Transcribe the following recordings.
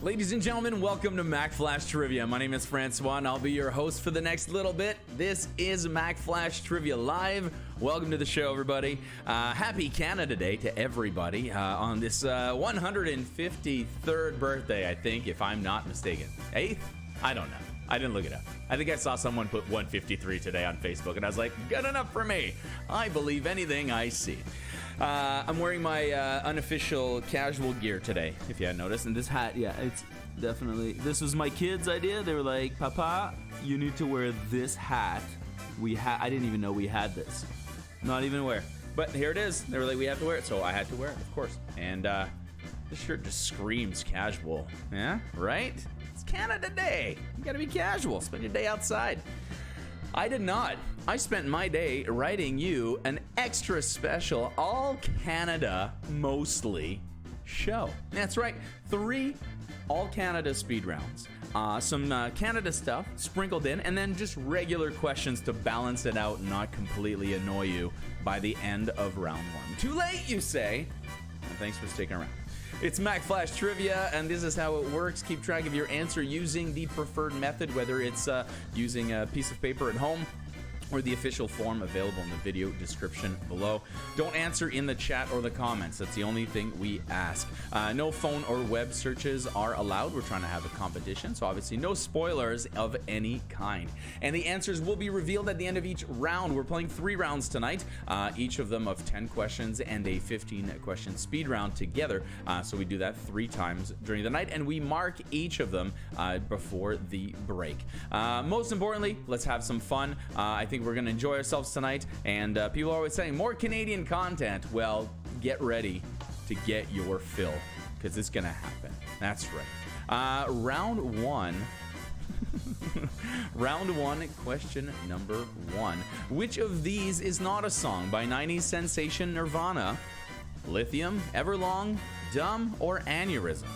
Ladies and gentlemen, welcome to Mack Flash Trivia. My name is François, and I'll be your host for the next little bit. This is Mack Flash Trivia Live. Welcome to the show, everybody. Happy Canada Day to everybody on this 153rd birthday, I think, if I'm not mistaken. 8th? I don't know. I didn't look it up. I think I saw someone put 153 today on Facebook, and I was like, good enough for me. I believe anything I see. I'm wearing my unofficial casual gear today, if you hadn't noticed. And this hat, yeah, it's definitely... This was my kids' idea. They were like, Papa, you need to wear this hat. I didn't even know we had this. Not even aware. But here it is. They were like, we have to wear it. So I had to wear it, of course. And this shirt just screams casual. Yeah, right? It's Canada Day. You gotta be casual. Spend your day outside. I did not. I spent my day writing you an extra special all Canada mostly show. That's right, 3 all Canada speed rounds. Some Canada stuff sprinkled in, and then just regular questions to balance it out and not completely annoy you by the end of round 1. Too late, you say? And thanks for sticking around. It's Mack Flash Trivia, and this is how it works. Keep track of your answer using the preferred method, whether it's using a piece of paper at home or the official form available in the video description below. Don't answer in the chat or the comments. That's the only thing we ask. No phone or web searches are allowed. We're trying to have a competition, so obviously no spoilers of any kind. And the answers will be revealed at the end of each round. We're playing 3 rounds tonight, each of them of 10 questions and a 15-question speed round together. So we do that 3 times during the night, and we mark each of them before the break. Most importantly, let's have some fun. I think we're going to enjoy ourselves tonight, and people are always saying more Canadian content. Well, get ready to get your fill, because it's going to happen. That's right. Round 1. Round 1, question number 1. Which of these is not a song by 90s sensation Nirvana? Lithium, Everlong, Dumb, or Aneurysm?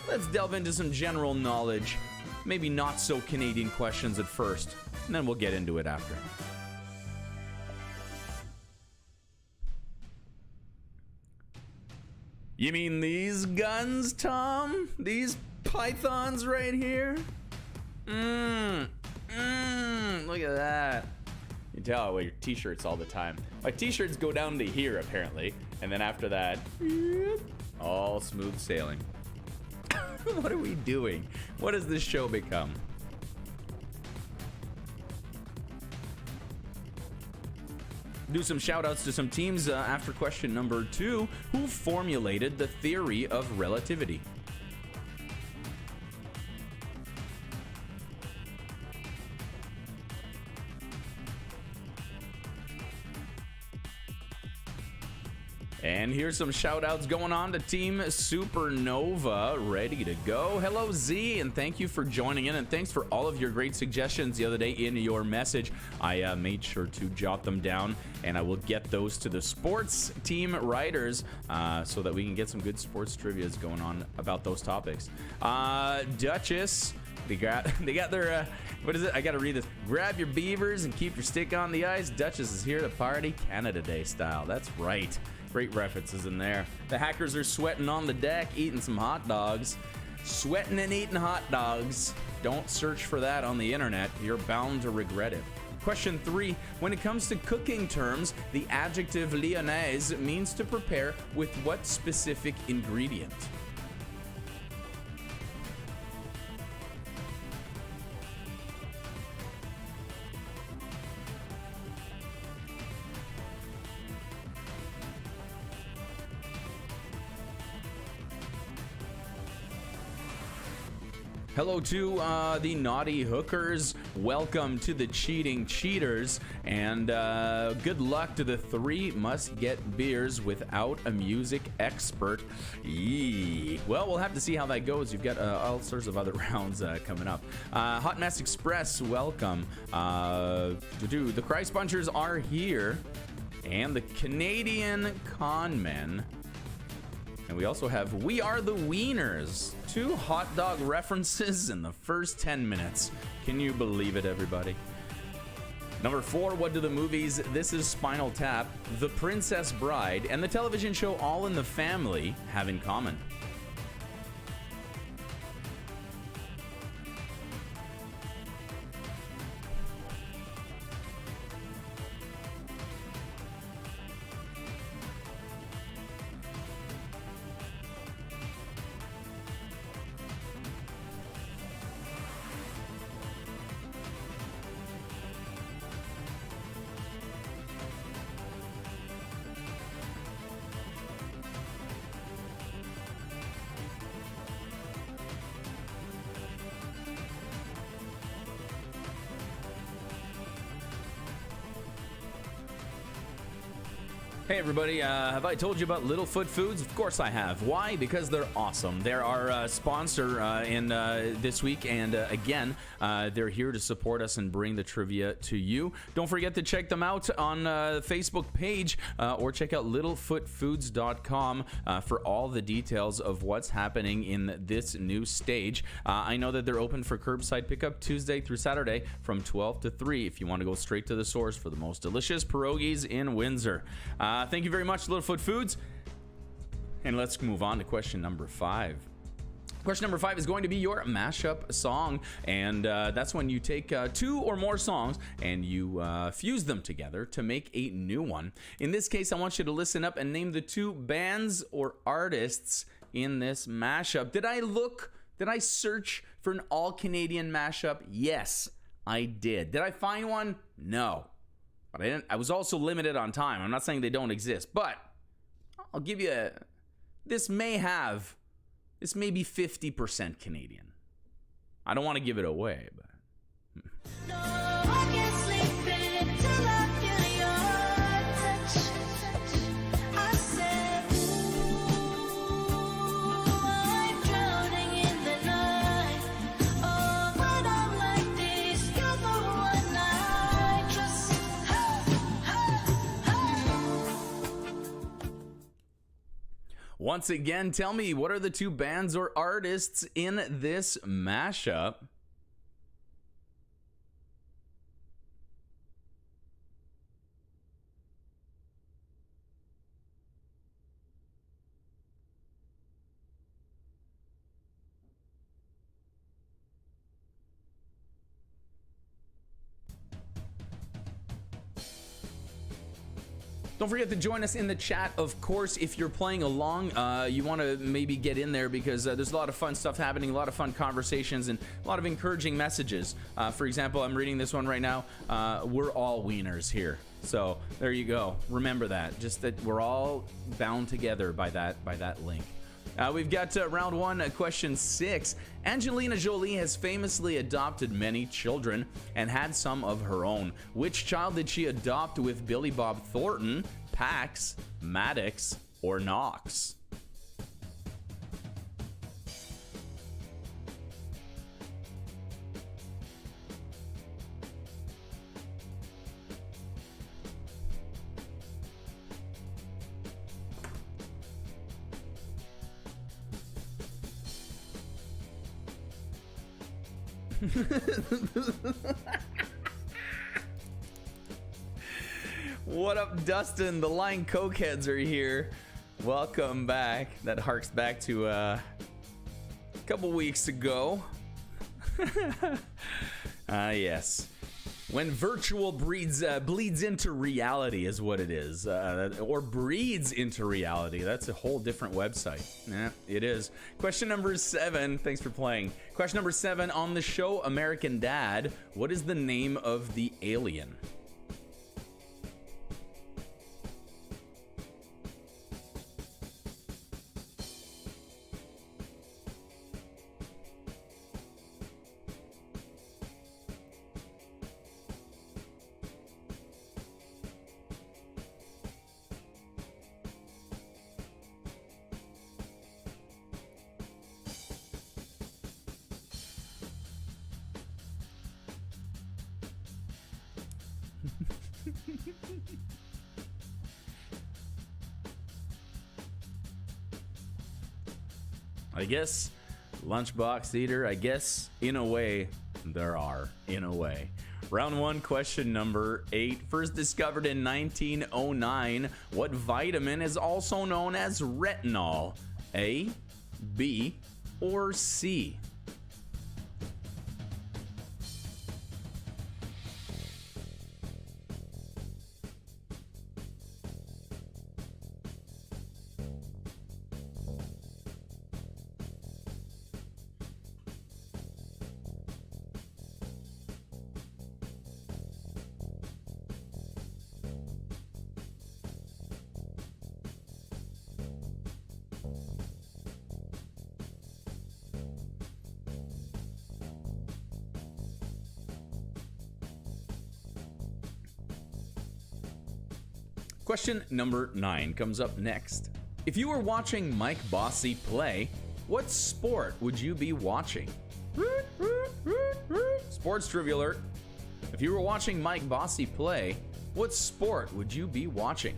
Let's delve into some general knowledge. Maybe not so Canadian questions at first, and then we'll get into it after. You mean these guns, Tom? These pythons right here? Look at that. You can tell I wear your t-shirts all the time. My t-shirts go down to here, apparently, and then after that, all smooth sailing. What are we doing? What has this show become? Do some shout outs to some teams after question number 2. Who formulated the theory of relativity? And here's some shout outs going on to Team Supernova, ready to go. Hello, Z, and thank you for joining in, and thanks for all of your great suggestions the other day in your message. I made sure to jot them down, and I will get those to the sports team writers so that we can get some good sports trivias going on about those topics. Duchess, they got their, what is it? I got to read this. Grab your beavers and keep your stick on the ice. Duchess is here to party Canada Day style. That's right. Great references in there. The hackers are sweating on the deck, eating some hot dogs. Sweating and eating hot dogs. Don't search for that on the internet. You're bound to regret it. Question 3. When it comes to cooking terms, the adjective lyonnaise means to prepare with what specific ingredient? Hello to the naughty hookers. Welcome to the cheating cheaters. And good luck to the 3 must-get beers without a music expert. Eee. Well, we'll have to see how that goes. You've got all sorts of other rounds coming up. Hot Mess Express, welcome. The Christ Punchers are here. And the Canadian Con Men. And we also have We Are the Wieners. 2 hot dog references in the first 10 minutes. Can you believe it, everybody? Number 4, what do the movies This Is Spinal Tap, The Princess Bride, and the television show All in the Family have in common? Hey everybody, have I told you about Littlefoot Foods? Of course I have. Why? Because they're awesome. They're our sponsor in this week, and again, they're here to support us and bring the trivia to you. Don't forget to check them out on the Facebook page, or check out littlefootfoods.com for all the details of what's happening in this new stage. I know that they're open for curbside pickup Tuesday through Saturday from 12 to 3 if you want to go straight to the source for the most delicious pierogies in Windsor. Thank you very much, Littlefoot Foods. And let's move on to question number 5. Question number 5 is going to be your mashup song, and that's when you take 2 or more songs and you fuse them together to make a new one. In this case, I want you to listen up and name the 2 bands or artists in this mashup. Did I search for an all-Canadian mashup? Yes, I did. Did I find one? No. But I was also limited on time. I'm not saying they don't exist, but I'll give you this may be 50% Canadian. I don't want to give it away, but No, I can't sleep until I feel your touch. I said, ooh, I'm drowning in the night. Oh, when I'm like this, you're the one I trust. once again, tell me, what are the 2 bands or artists in this mashup? Don't forget to join us in the chat, of course. If you're playing along, you want to maybe get in there because there's a lot of fun stuff happening, a lot of fun conversations, and a lot of encouraging messages. For example, I'm reading this one right now. We're all wieners here. So there you go. Remember that. Just that we're all bound together by that link. We've got round 1, question 6. Angelina Jolie has famously adopted many children and had some of her own. Which child did she adopt with Billy Bob Thornton, Pax, Maddox, or Knox? What up, Dustin? The Line Cokeheads are here. Welcome back. That harks back to a couple weeks ago. Yes. When virtual bleeds into reality is what it is. Or breeds into reality. That's a whole different website. Yeah, it is. Question number 7. Thanks for playing. Question number 7. On the show American Dad, what is the name of the alien? I guess lunchbox eater. I guess in a way there are. In a way. Round 1, question number 8. First discovered in 1909, what vitamin is also known as retinol? A, B, or C? Question number 9 comes up next. If you were watching Mike Bossy play, what sport would you be watching? Sports trivia alert. If you were watching Mike Bossy play, what sport would you be watching?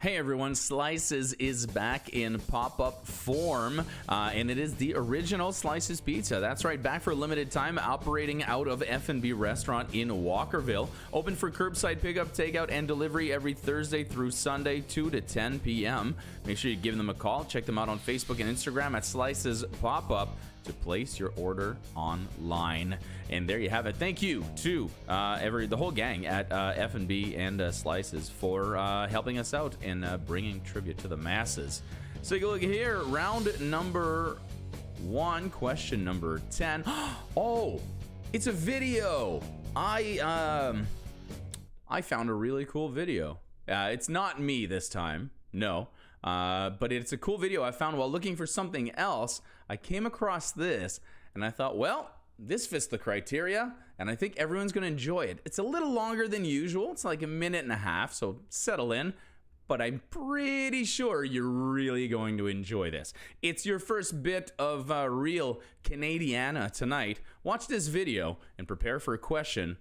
Hey everyone, Slices is back in pop-up form, and it is the original Slices Pizza. That's right, back for a limited time, operating out of F&B Restaurant in Walkerville. Open for curbside pickup, takeout, and delivery every Thursday through Sunday, 2 to 10 p.m. Make sure you give them a call. Check them out on Facebook and Instagram at Slices Pop-Up to place your order online. And there you have it. Thank you to the whole gang at F&B and Slices for helping us out in bringing trivia to the masses. So take a look here. Round number 1, question number 10. Oh, it's a video. I found a really cool video. It's not me this time. No. But it's a cool video I found while looking for something else. I came across this and I thought, well, this fits the criteria and I think everyone's going to enjoy it. It's a little longer than usual. It's like a minute and a half, so settle in. But I'm pretty sure you're really going to enjoy this. It's your first bit of real Canadiana tonight. Watch this video and prepare for a question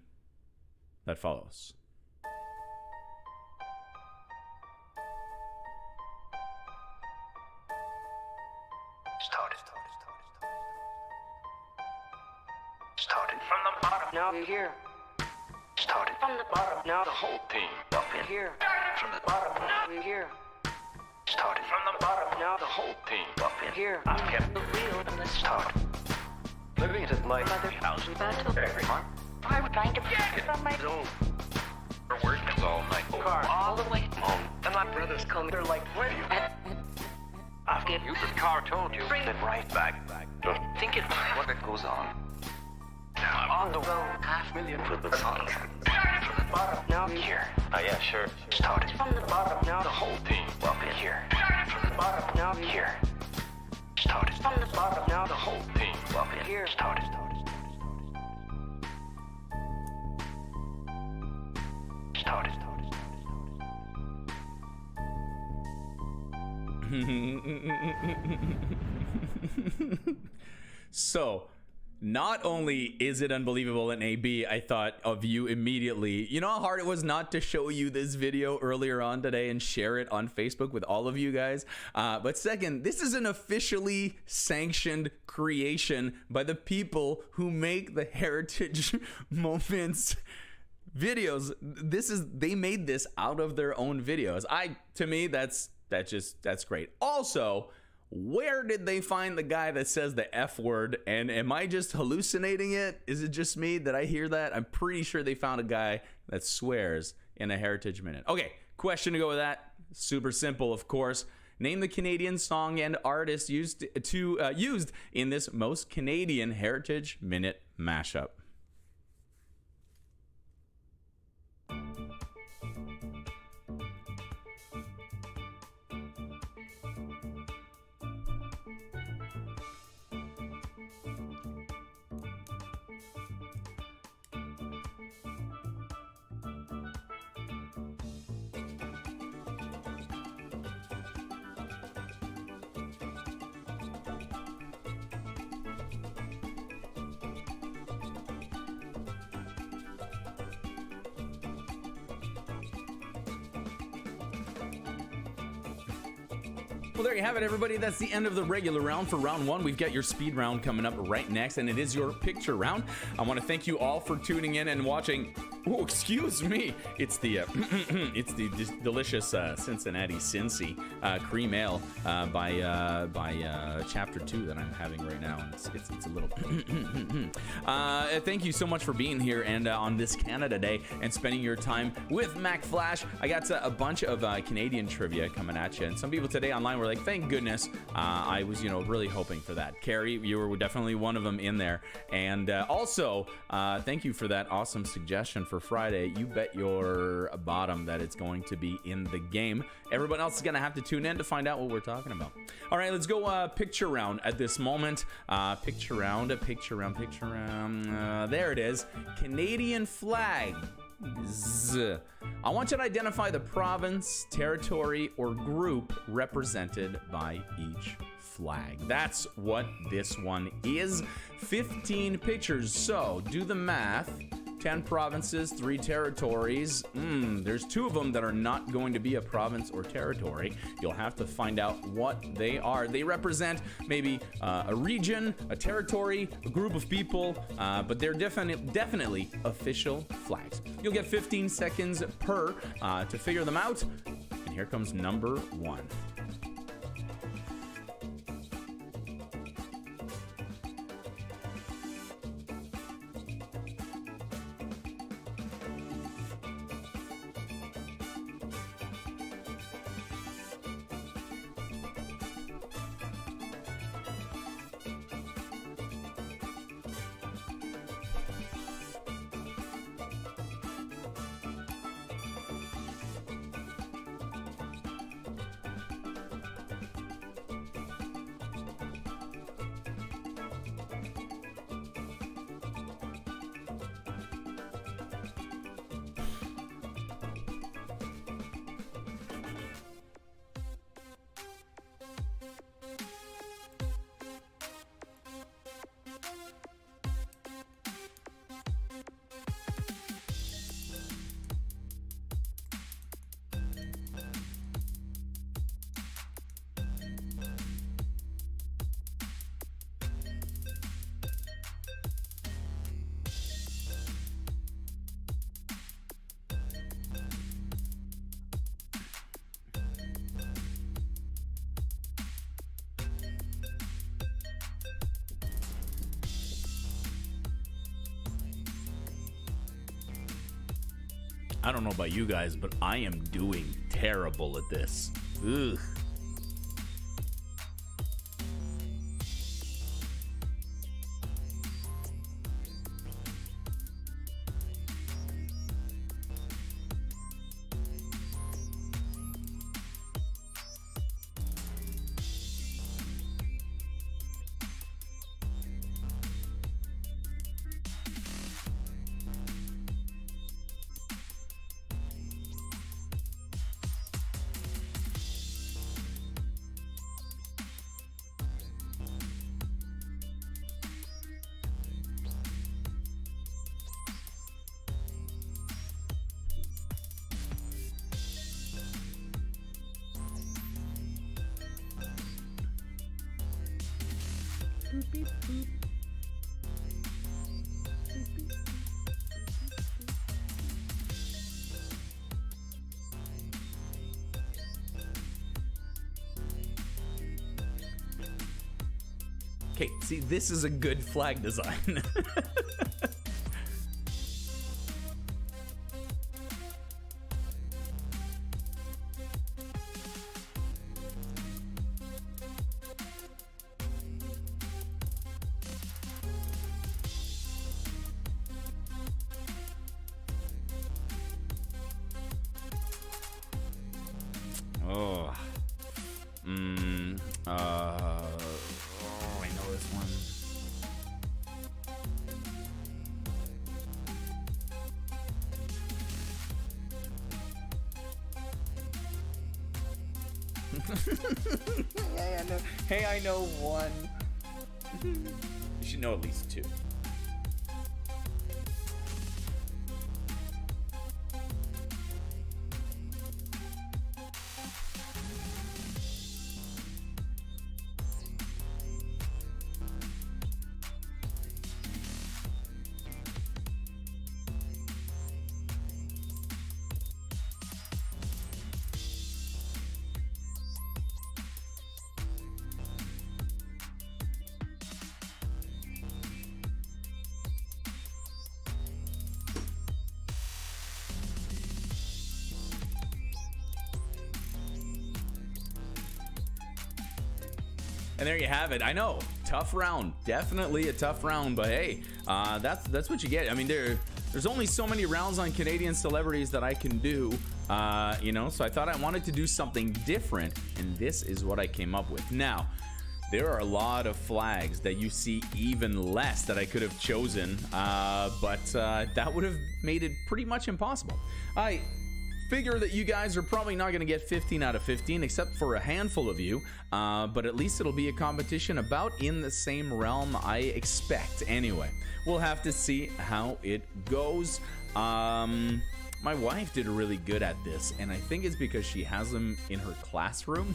that follows. Started from the bottom, now we're here. Started from the bottom, now the whole team up in here. From the bottom, now we're here. Started from the bottom, now the whole team up in here. I've kept the wheel in the start. Living it like mother house battle every month. I was trying to get it from my zone. We're working all night. Car all the way home. And my brothers come, they're like, where you at? I've given you the car, told you. Bring it right back. Just think about what goes on. Now I'm on the road, $500,000 for the songs. From the bottom, now here. Oh yeah, sure. Started from the bottom, now the whole team up in here. From the bottom, now here. Started from the bottom, now the whole team up in here. Started. So, not only is it unbelievable in AB, I thought of you immediately. You know how hard it was not to show you this video earlier on today and share it on Facebook with all of you guys? But second, this is an officially sanctioned creation by the people who make the Heritage Moments videos. They made this out of their own videos. To me, that's great. Also, where did they find the guy that says the F word? And am I just hallucinating it? Is it just me that I hear that? I'm pretty sure they found a guy that swears in a Heritage Minute. Okay, question to go with that. Super simple, of course. Name the Canadian song and artist used in this most Canadian Heritage Minute mashup. Well, there you have it, everybody. That's the end of the regular round for round 1. We've got your speed round coming up right next, and it is your picture round. I want to thank you all for tuning in and watching Oh, excuse me. It's the it's the delicious Cincinnati Cincy cream ale by Chapter 2 that I'm having right now. It's a little. Thank you so much for being here and on this Canada Day and spending your time with Mac Flash. I got a bunch of Canadian trivia coming at you, and some people today online were like, "Thank goodness." I was, really hoping for that. Carrie, you were definitely one of them in there, and also thank you for that awesome suggestion for Friday. You bet your bottom that it's going to be in the game. Everyone else is going to have to tune in to find out what we're talking about. All right, let's go picture round at this moment. Picture round. There it is. Canadian flag. I want you to identify the province, territory, or group represented by each flag. That's what this one is. 15 pictures. So do the math. 10 provinces, 3 territories. There's 2 of them that are not going to be a province or territory. You'll have to find out what they are. They represent maybe a region, a territory, a group of people, but they're definitely official flags. You'll get 15 seconds per to figure them out. And here comes number 1. I don't know about you guys, but I am doing terrible at this. Ugh. Okay, see, this is a good flag design. I know this one. Hey, I know one. You should know at least 2. And there you have it. I know, tough round, definitely a tough round, but hey, that's what you get. I mean, there's only so many rounds on Canadian celebrities that I can do, you know, so I thought I wanted to do something different, and this is what I came up with. Now, there are a lot of flags that you see even less that I could have chosen, but that would have made it pretty much impossible. I figure that you guys are probably not going to get 15 out of 15, except for a handful of you, but at least it'll be a competition about in the same realm, I expect. Anyway, we'll have to see how it goes. My wife did really good at this, and I think it's because she has them in her classroom,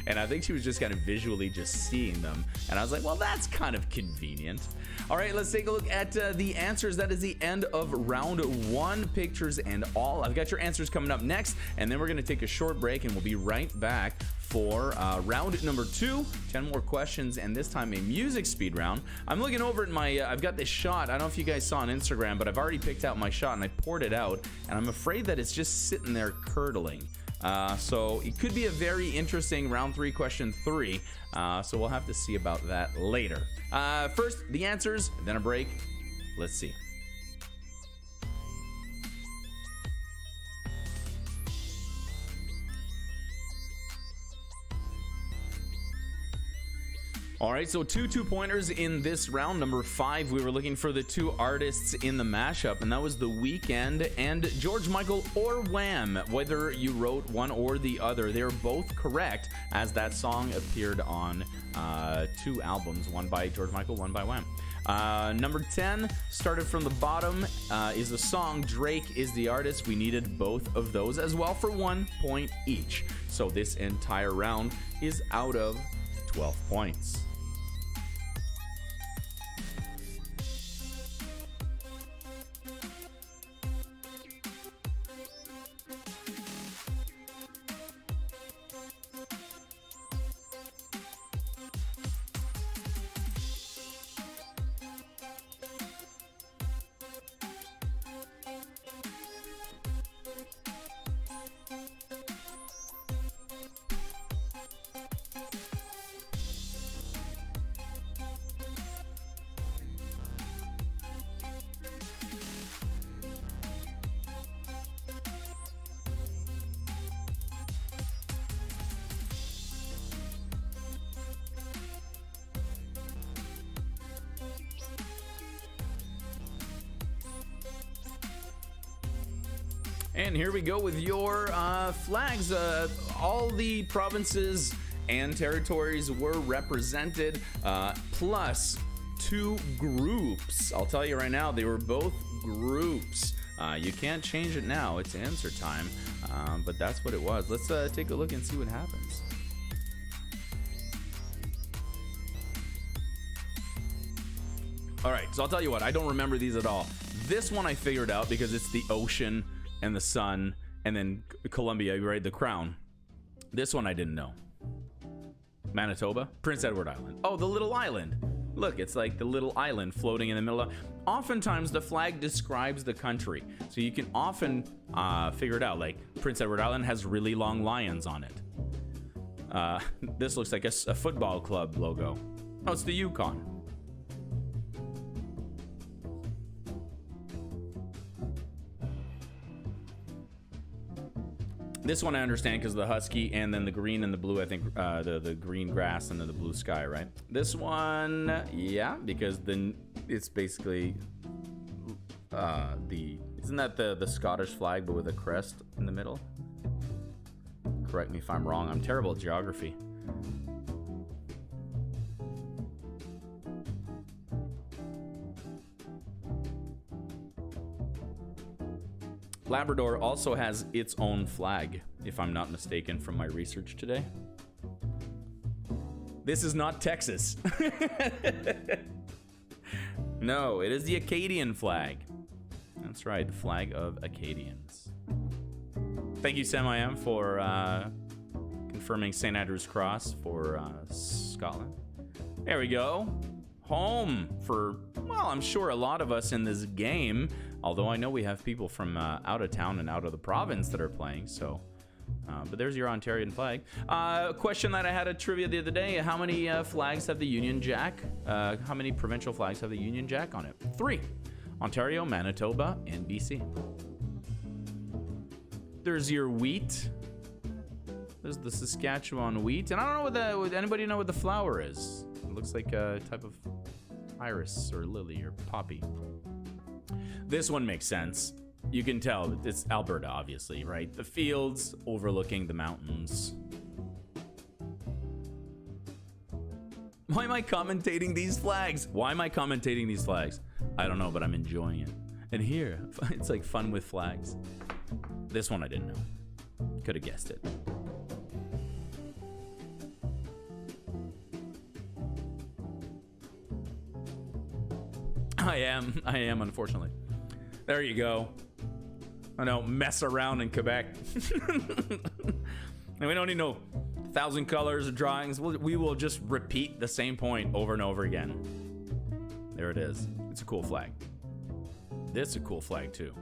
and I think she was just kind of visually just seeing them, and I was like, well, that's kind of convenient. All right, let's take a look at the answers. That is the end of round one, pictures and all. I've got your answers coming up next, and then we're going to take a short break, and we'll be right back for round number 2, 10 more questions, and this time a music speed round. I'm looking over at my, I've got this shot. I don't know if you guys saw on Instagram, but I've already picked out my shot and I poured it out, and I'm afraid that it's just sitting there curdling. So it could be a very interesting round 3, question 3. So we'll have to see about that later. First, the answers, then a break. Let's see. All right, so two pointers in this round. Number 5, we were looking for the 2 artists in the mashup, and that was The Weeknd and George Michael or Wham. Whether you wrote one or the other, they're both correct, as that song appeared on 2 albums, one by George Michael, one by Wham. Number 10, started from the bottom, is the song. Drake is the artist. We needed both of those as well for 1 point each. So this entire round is out of 12 points. And here we go with your flags. All the provinces and territories were represented, plus 2 groups. I'll tell you right now, they were both groups. You can't change it now. It's answer time, but that's what it was. Let's take a look and see what happens. All right, so I'll tell you what, I don't remember these at all. This one I figured out because it's the ocean and the sun, and then Columbia, right? The crown. This one I didn't know. Manitoba? Prince Edward Island. Oh, the little island. Look, it's like the little island floating in the middle of... Oftentimes, the flag describes the country, so you can often figure it out. Like, Prince Edward Island has really long lions on it. This looks like a football club logo. Oh, it's the Yukon. This one I understand because the husky, and then the green and the blue, I think the green grass and then the blue sky, right? This one, yeah, because then it's basically isn't that the Scottish flag but with a crest in the middle? Correct me if I'm wrong. I'm terrible at geography. Labrador also has its own flag, if I'm not mistaken from my research today. This is not Texas. No, it is the Acadian flag. That's right, the flag of Acadians. Thank you, Sam I Am, for confirming St. Andrew's Cross for Scotland. There we go. Home for, well, I'm sure a lot of us in this game, although I know we have people from out of town and out of the province that are playing, so But there's your Ontarian flag. A question that I had a trivia the other day: how many flags have the Union Jack? How many provincial flags have the Union Jack on it? 3: Ontario, Manitoba, and BC. There's your wheat. There's the Saskatchewan wheat, and I don't know would anybody know what the flower is? It looks like a type of iris or lily or poppy. This one makes sense. You can tell it's Alberta, obviously, right? The fields overlooking the mountains. Why am I commentating these flags? Why am I commentating these flags? I don't know, but I'm enjoying it. And here, it's like fun with flags. This one I didn't know. Could have guessed it. I am, unfortunately. There you go. I don't mess around in Quebec. And we don't need no 1,000 colors or drawings. We will just repeat the same point over and over again. There it is. It's a cool flag. This is a cool flag too.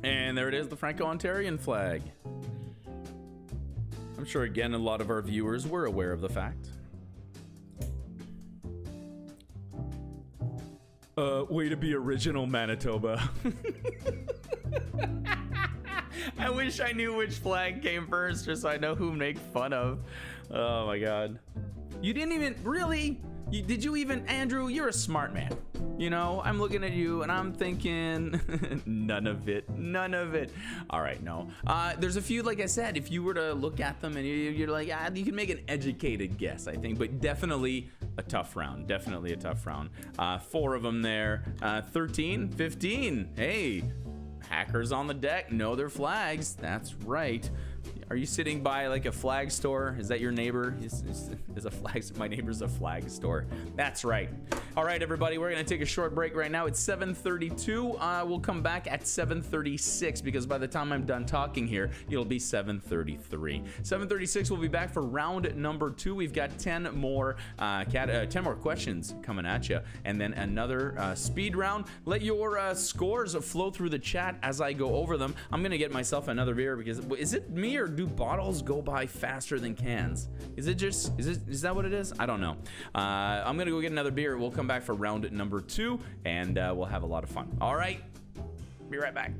And there it is, the Franco-Ontarian flag. I'm sure, again, a lot of our viewers were aware of the fact. Way to be original, Manitoba. I wish I knew which flag came first, just so I know who to make fun of. Oh my god. You didn't even, really? Did you even, Andrew, you're a smart man. You know, I'm looking at you and I'm thinking, none of it. All right, no. There's a few, like I said, if you were to look at them and you're like, you can make an educated guess, I think, but definitely a tough round. 4 of them there. 13, 15. Hey, hackers on the deck know their flags. That's right. Are you sitting by like a flag store? Is that your neighbor? Is a flag? My neighbor's a flag store. That's right. All right, everybody, we're gonna take a short break right now. It's 7:32. We'll come back at 7:36 because by the time I'm done talking here, it'll be 7:33. 7:36. We'll be back for round number 2. We've got 10 more 10 more questions coming at you, and then another speed round. Let your scores flow through the chat as I go over them. I'm gonna get myself another beer because is it me or do bottles go by faster than cans? Is that what it is? I don't know. I'm gonna go get another beer. We'll come back for round number 2 and we'll have a lot of fun. All right, be right back.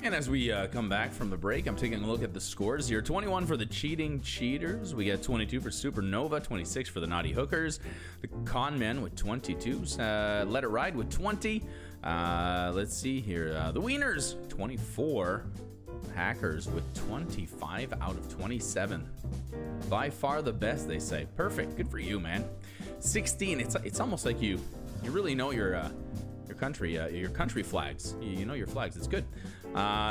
And as we come back from the break, I'm taking a look at the scores here. 21 for the Cheating Cheaters. We got 22 for Supernova, 26 for the Naughty Hookers. The Con Men with 22. Let It Ride with 20. Let's see here. The Wieners, 24. Hackers with 25 out of 27. By far the best, they say. Perfect. Good for you, man. 16. It's almost like you really know your country flags. You know your flags. It's good.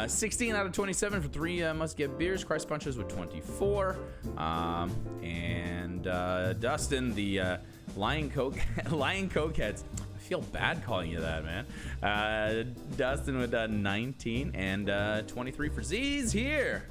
16 out of 27 for 3 Must Get Beers. Christ Punchers with 24. And Dustin, the Lion Cokeheads. I feel bad calling you that, man. Dustin with 19 and 23 for Z's here.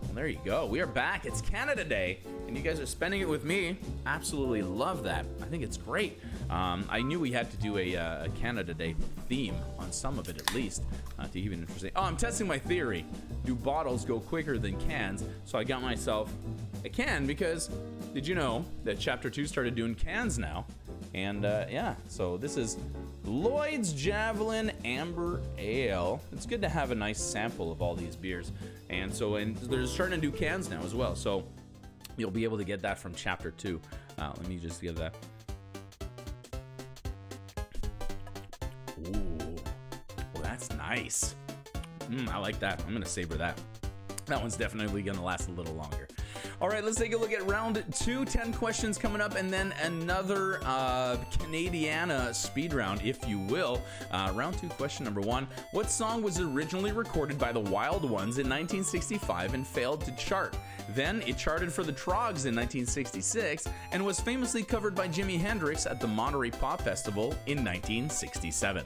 Well, there you go. We are back. It's Canada Day, and you guys are spending it with me. Absolutely love that. I think it's great. I knew we had to do a Canada Day theme on some of it at least to keep it interesting. Oh, I'm testing my theory. Do bottles go quicker than cans? So I got myself a can because did you know that Chapter 2 started doing cans now? And yeah, so this is Lloyd's Javelin Amber Ale. It's good to have a nice sample of all these beers. And they're starting to do cans now as well. So you'll be able to get that from Chapter 2. Let me just get that. Ooh, well, that's nice. I like that. I'm going to savor that. That one's definitely going to last a little longer. All right, let's take a look at round 2. 10 questions coming up, and then another Canadiana speed round, if you will. Round 2, question number 1. What song was originally recorded by the Wild Ones in 1965 and failed to chart? Then it charted for the Trogs in 1966 and was famously covered by Jimi Hendrix at the Monterey Pop Festival in 1967.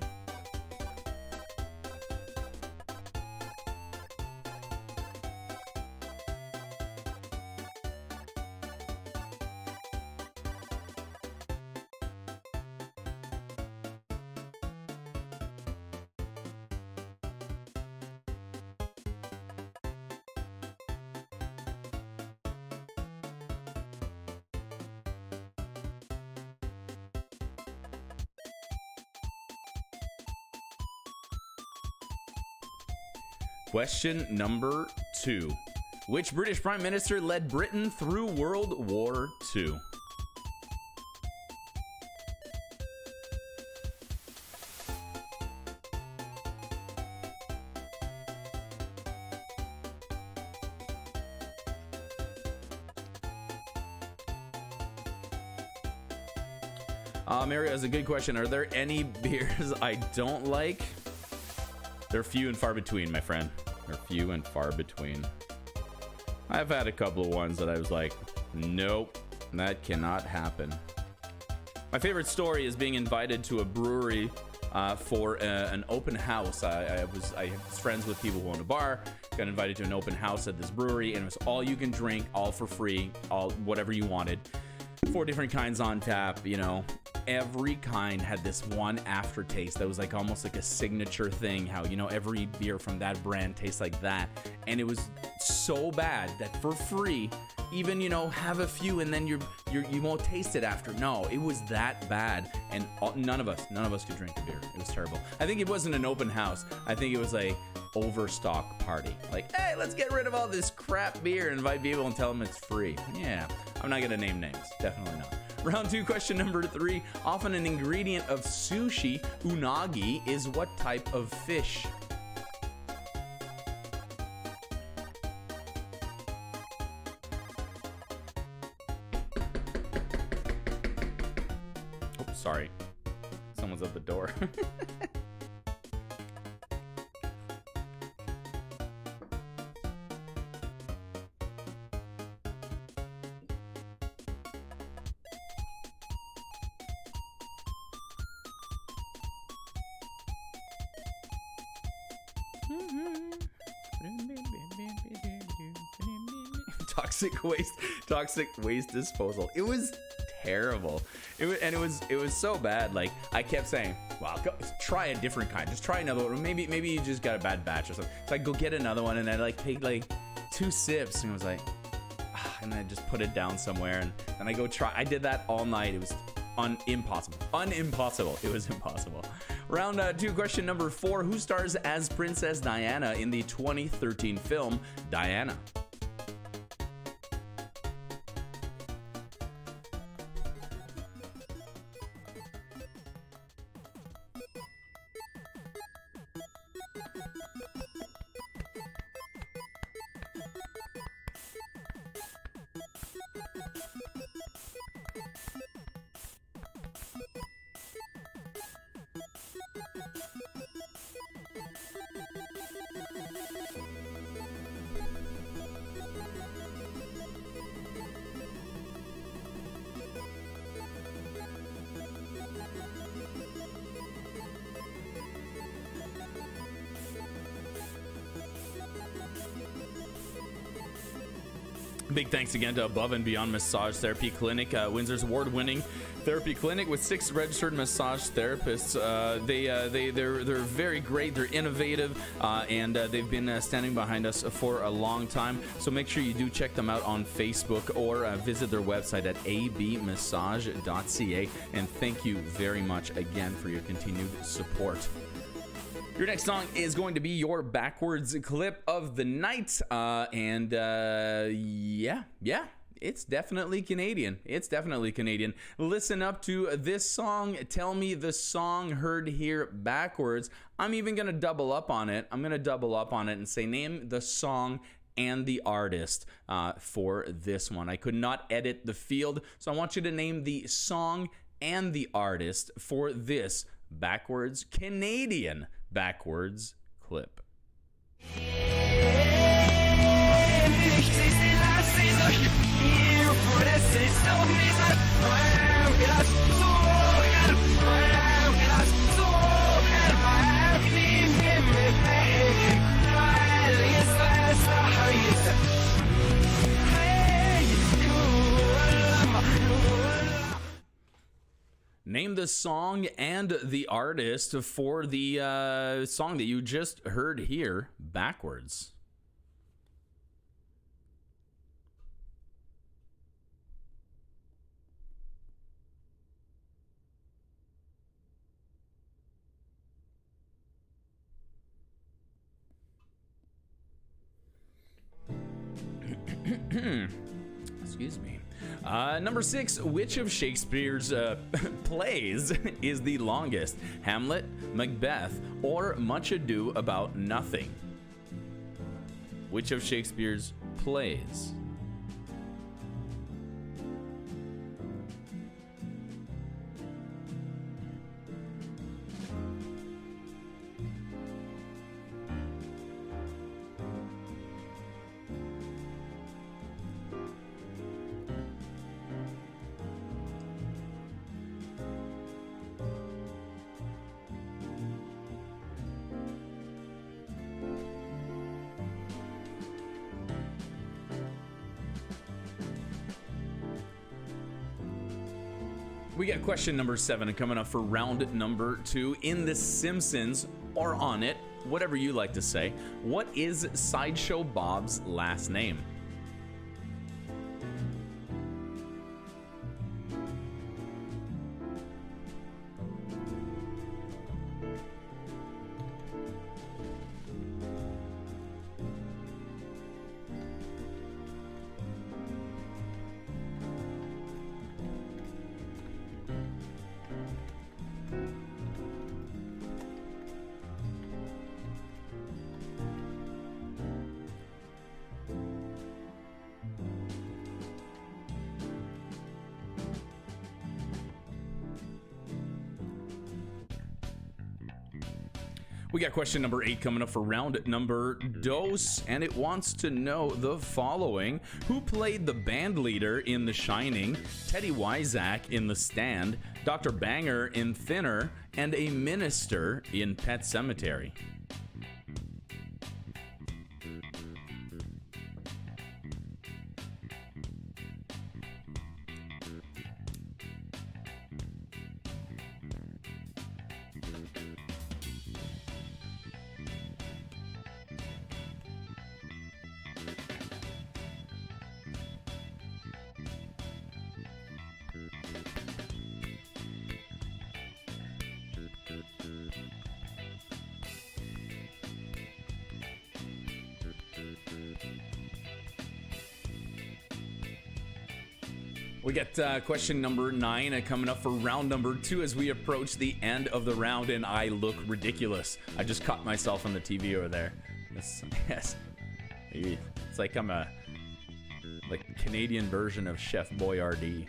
Question number 2. Which British Prime Minister led Britain through World War II? Mario has a good question. Are there any beers I don't like? They're few and far between, my friend. They're few and far between. I've had a couple of ones that I was like, nope, that cannot happen. My favorite story is being invited to a brewery for an open house. I was friends with people who own a bar, got invited to an open house at this brewery, and it was all you can drink, all for free, all whatever you wanted. 4 different kinds on tap, you know. Every kind had this one aftertaste that was like almost like a signature thing, how, you know, every beer from that brand tastes like that. And it was so bad that for free, even, you know, have a few and then you won't taste it after. No, it was that bad, and none of us could drink the beer. It was terrible. I think it wasn't an open house. I think it was a overstock party. Like, hey, let's get rid of all this crap beer and invite people and tell them it's free. Yeah, I'm not gonna name names. Definitely not. Round 2, question number 3. Often an ingredient of sushi, unagi, is what type of fish? Oh, sorry. Someone's at the door. Toxic waste disposal. It was terrible. It was so bad. Like, I kept saying, "Wow, try a different kind. Just try another one. Maybe you just got a bad batch or something." So I go get another one, and I like take like 2 sips, and it was like, and I just put it down somewhere, and then I go try. I did that all night. It was impossible. It was impossible. Round 2, question number 4. Who stars as Princess Diana in the 2013 film Diana? Big thanks again to Above and Beyond Massage Therapy Clinic, Windsor's award-winning therapy clinic with 6 registered massage therapists. They're very great. They're innovative, and they've been standing behind us for a long time. So make sure you do check them out on Facebook or visit their website at abmassage.ca. And thank you very much again for your continued support. Your next song is going to be your backwards clip of the night. Yeah, it's definitely Canadian. It's definitely Canadian. Listen up to this song. Tell me the song heard here backwards. I'm even going to double up on it. I'm going to double up on it and say name the song and the artist for this one. I could not edit the field, so I want you to name the song and the artist for this backwards Canadian backwards clip. Name the song and the artist for the song that you just heard here backwards. Excuse me. Number 6, which of Shakespeare's plays is the longest? Hamlet, Macbeth, or Much Ado About Nothing? Which of Shakespeare's plays? We got question number 7 coming up for round number 2. In The Simpsons, or on it, whatever you like to say, what is Sideshow Bob's last name? We got question number 8 coming up for round number dos, and it wants to know the following. Who played the band leader in The Shining, Teddy Weizak in The Stand, Dr. Banger in Thinner, and a minister in Pet Sematary? We get question number 9 coming up for round number 2 as we approach the end of the round, and I look ridiculous. I just caught myself on the TV over there. Yes. It's like I'm a Canadian version of Chef Boyardee.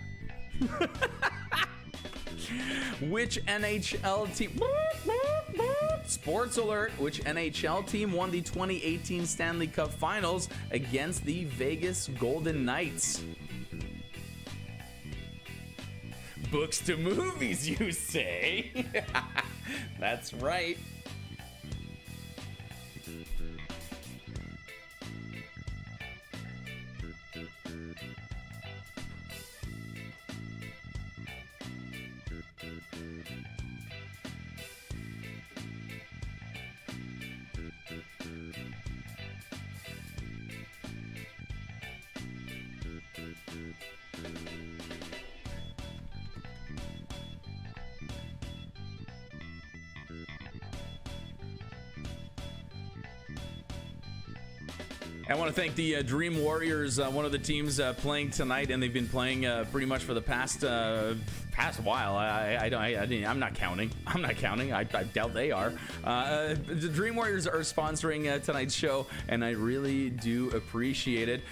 Which NHL team... Sports alert. Which NHL team won the 2018 Stanley Cup Finals against the Vegas Golden Knights? Books to movies, you say? That's right. I want to thank the Dream Warriors, one of the teams playing tonight, and they've been playing pretty much for the past while. I'm not counting. I doubt they are. The Dream Warriors are sponsoring tonight's show, and I really do appreciate it.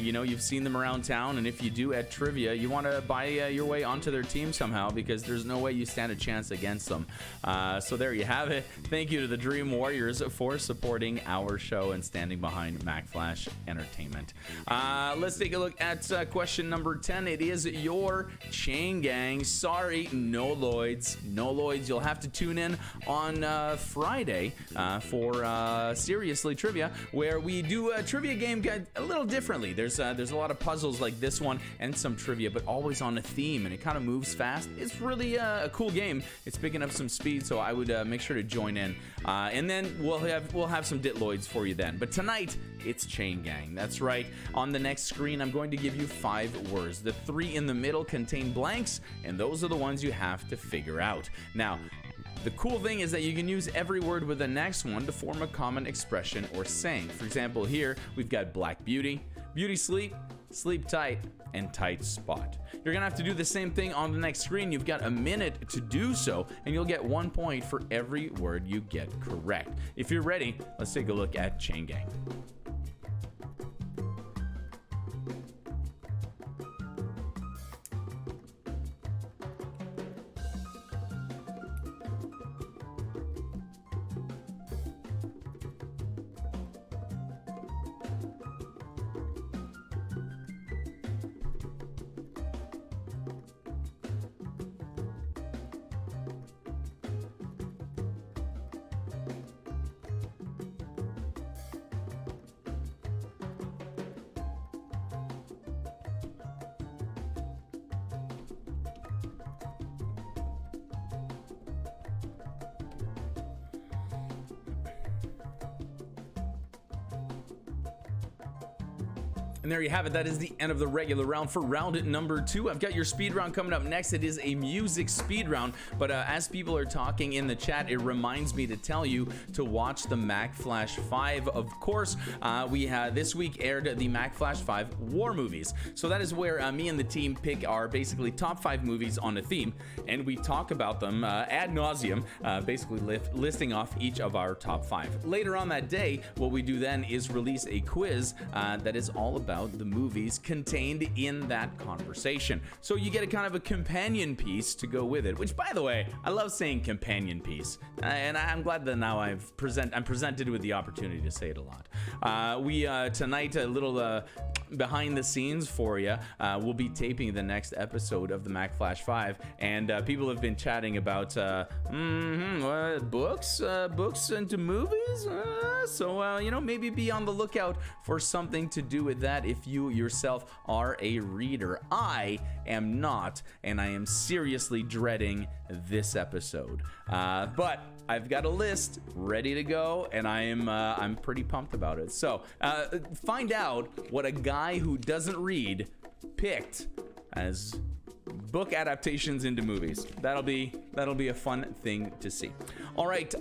You've seen them around town, and if you do at trivia, you want to buy your way onto their team somehow, because there's no way you stand a chance against them. So there you have it. Thank you to the Dream Warriors for supporting our show and standing behind Mack Flash Entertainment. Let's take a look at question number 10. It is your chain gang. Sorry, no Lloyds. You'll have to tune in on Friday for Seriously Trivia, where we do a trivia game a little differently. There's a lot of puzzles like this one and some trivia, but always on a theme, and it kind of moves fast. It's really a cool game. It's picking up some speed, so I would make sure to join in. And then we'll have some Ditloids for you then. But tonight, it's Chain Gang. That's right. On the next screen, I'm going to give you 5 words. The 3 in the middle contain blanks, and those are the ones you have to figure out. Now, the cool thing is that you can use every word with the next one to form a common expression or saying. For example, here we've got Black Beauty, Beauty Sleep, Sleep Tight, and Tight Spot. You're gonna have to do the same thing on the next screen. You've got a minute to do so, and you'll get 1 point for every word you get correct. If you're ready, let's take a look at Chain Gang. And there you have it. That is the end of the regular round for round number 2. I've got your speed round coming up next. It is a music speed round. But as people are talking in the chat, it reminds me to tell you to watch the Mack Flash 5. Of course, we this week aired the Mack Flash 5 war movies. So that is where me and the team pick our basically top 5 movies on a theme, and we talk about them ad nauseum, basically listing off each of our top 5. Later on that day, what we do then is release a quiz that is all about the movies contained in that conversation. So you get a kind of a companion piece to go with it, which, by the way, I love saying companion piece, and I'm glad that now I'm presented with the opportunity to say it a lot. We tonight, a little behind the scenes for you, we'll be taping the next episode of the Mack Flash 5, and people have been chatting about books into movies, so maybe be on the lookout for something to do with that if you yourself are a reader. I am not, and I am seriously dreading this episode, but I've got a list ready to go, and I'm pretty pumped about it. So find out what a guy who doesn't read picked as book adaptations into movies. That'll be a fun thing to see. All right,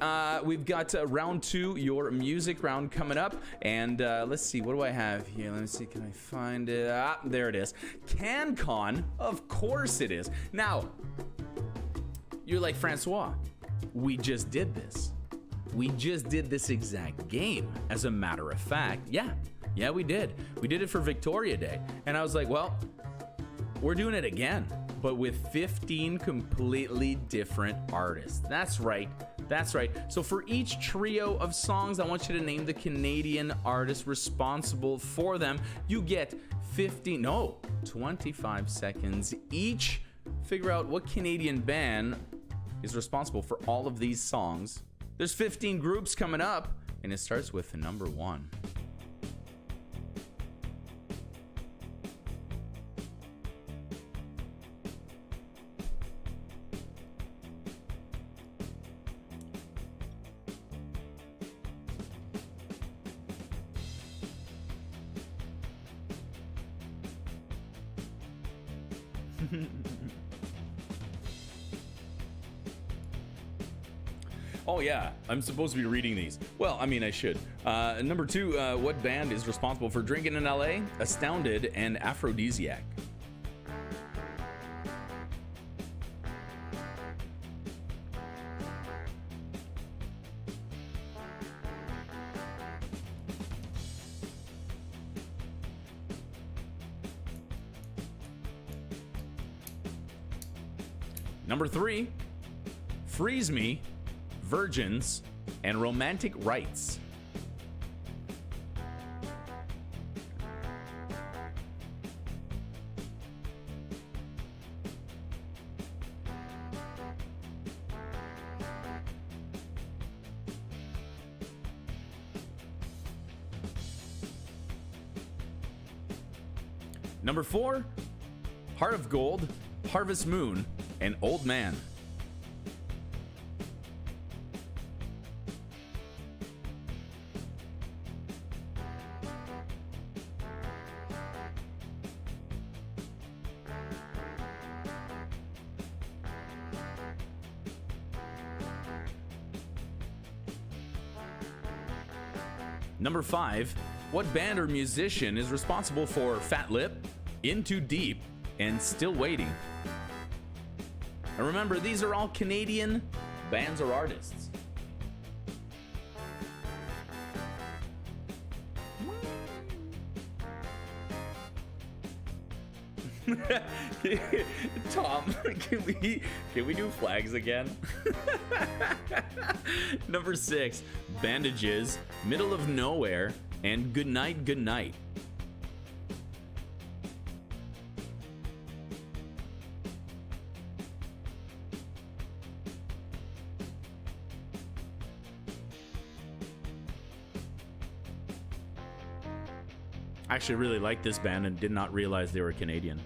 we've got round 2, your music round coming up, and let's see, what do I have here? Let me see, can I find it? There it is. CanCon, of course it is. Now, you're like, Francois, we just did this. We just did this exact game, as a matter of fact. Yeah, we did. We did it for Victoria Day. And I was like, well, we're doing it again, but with 15 completely different artists. That's right. So for each trio of songs, I want you to name the Canadian artist responsible for them. You get 25 seconds each. Figure out what Canadian band is responsible for all of these songs. There's 15 groups coming up, and it starts with the number 1. Oh yeah, I'm supposed to be reading these. Well, I mean, I should. Number 2, what band is responsible for Drinkin in LA? Astounded and Afrodiziak. Number 3, Freeze Me, Virgins, and Romantic Rights. Number 4, Heart of Gold, Harvest Moon, and Old Man. Number 5, what band or musician is responsible for Fat Lip, In Too Deep, and Still Waiting? And remember, these are all Canadian bands or artists. Tom, can we do flags again? Number 6, Bandages, Middle of Nowhere, and Goodnight, Goodnight. I actually really like this band and did not realize they were Canadian.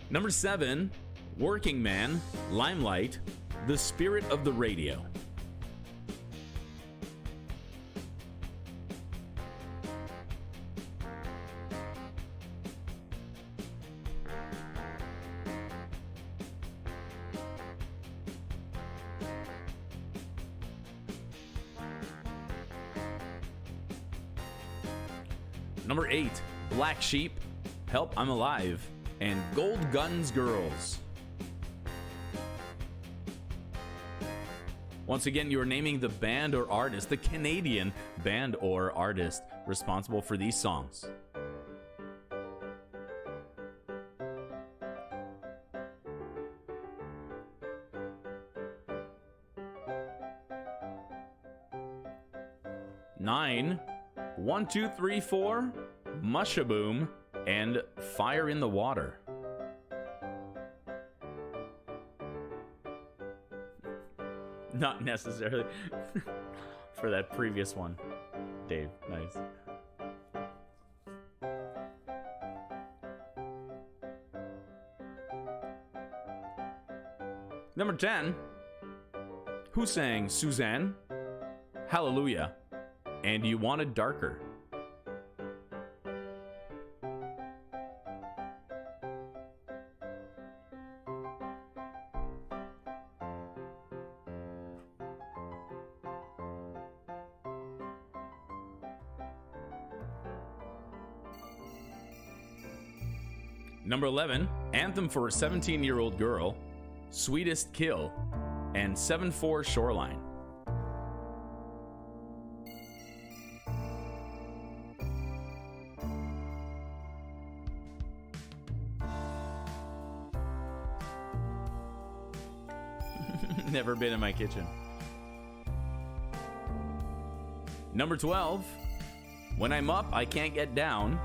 Number 7, Working Man, Limelight, The Spirit of the Radio. Number 8, Black Sheep, Help I'm Alive, and Gold Guns Girls. Once again, you're naming the band or artist, the Canadian band or artist responsible for these songs. Nine, 1, 2, 3, 4, Mushaboom, and Fire in the Water. Not necessarily for that previous one, Dave. Nice. Number 10, who sang Suzanne, Hallelujah, and You Want It Darker? Number 11, Anthem for a 17-year-old Girl, Sweetest Kill, and 7/4 Shoreline. Never been in my kitchen. Number 12, When I'm Up, I Can't Get Down,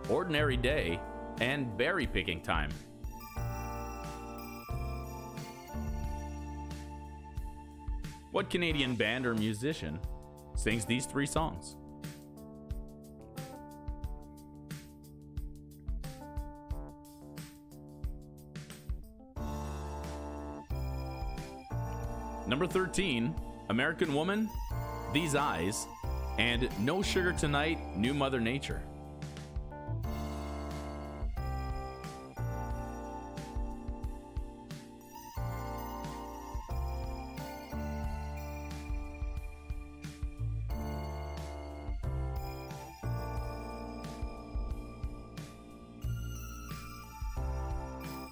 Ordinary Day, and Berry Picking Time. What Canadian band or musician sings these three songs? Number 13, American Woman, These Eyes, and No Sugar Tonight, New Mother Nature.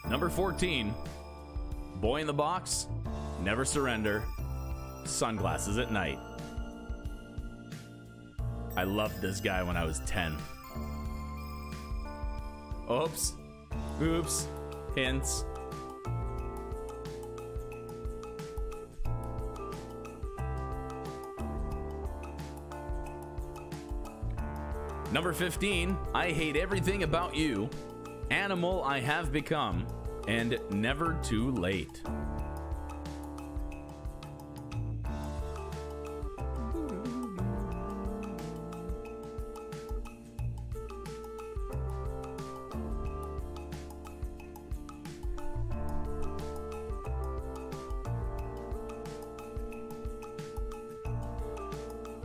Number 14, Boy in the Box, Never Surrender, Sunglasses at Night. I loved this guy when I was 10. Oops. Oops. Hints. Number 15, I Hate Everything About You, Animal I Have Become, and Never Too Late.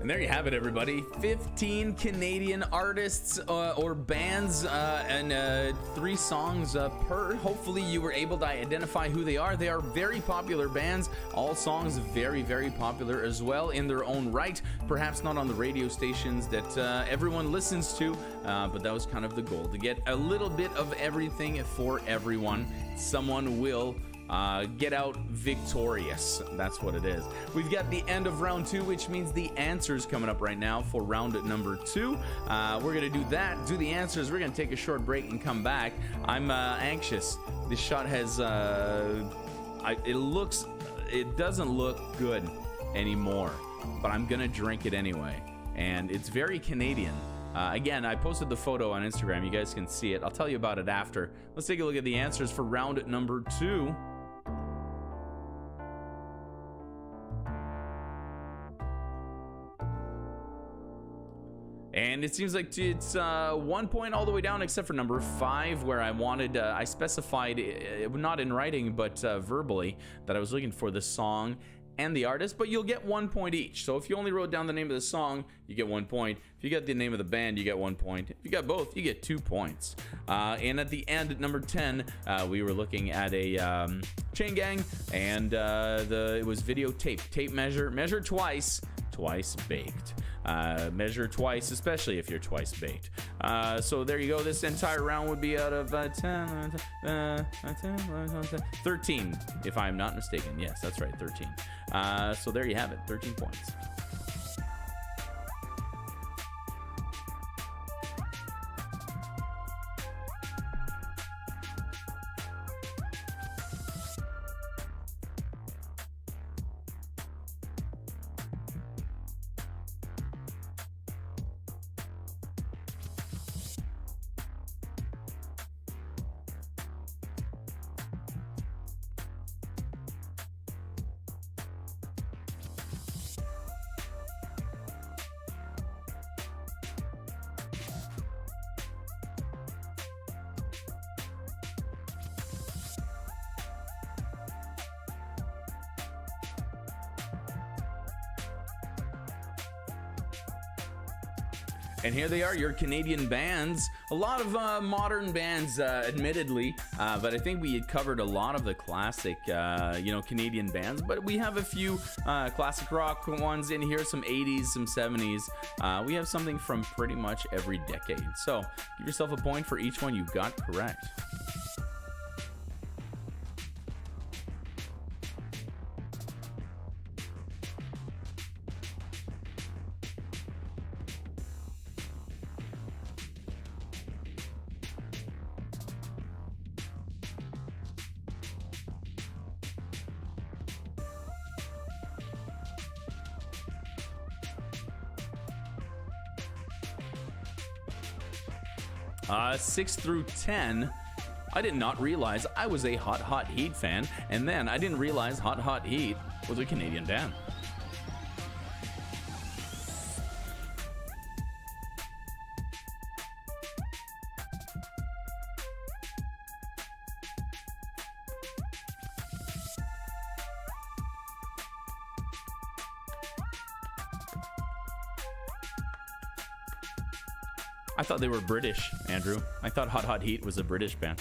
And there you have it, everybody. 15 Canadian artists or bands and 3 songs per. Hopefully you were able to identify who they are. They are very popular bands. All songs very, very popular as well in their own right. Perhaps not on the radio stations that everyone listens to, but that was kind of the goal, to get a little bit of everything for everyone. Someone will get out victorious. That's what it is. We've got the end of round 2, which means the answers coming up right now for round number 2. We're going to do that, do the answers. We're going to take a short break and come back. I'm anxious. This shot has, it doesn't look good anymore, but I'm going to drink it anyway. And it's very Canadian. Again, I posted the photo on Instagram. You guys can see it. I'll tell you about it after. Let's take a look at the answers for round number 2. And it seems like it's 1 point all the way down, except for number 5, where I wanted, I specified, not in writing, but verbally, that I was looking for the song and the artist, but you'll get 1 point each. So if you only wrote down the name of the song, you get 1 point. If you got the name of the band, you get 1 point. If you got both, you get 2 points. And at the end, at number 10, we were looking at a chain gang, and it was videotape. Tape measure twice baked. Measure twice, especially if you're twice baked. So there you go. This entire round would be out of 13, if I'm not mistaken. Yes, that's right, 13. So there you have it, 13 points. And here they are, your Canadian bands. A lot of modern bands, admittedly, but I think we had covered a lot of the classic, Canadian bands. But we have a few classic rock ones in here, some 80s, some 70s. We have something from pretty much every decade. So give yourself a point for each one you got correct. 6 through 10. I did not realize I was a Hot Hot Heat fan, and then I didn't realize Hot Hot Heat was a Canadian band. I thought they were British, Andrew. I thought Hot Hot Heat was a British band.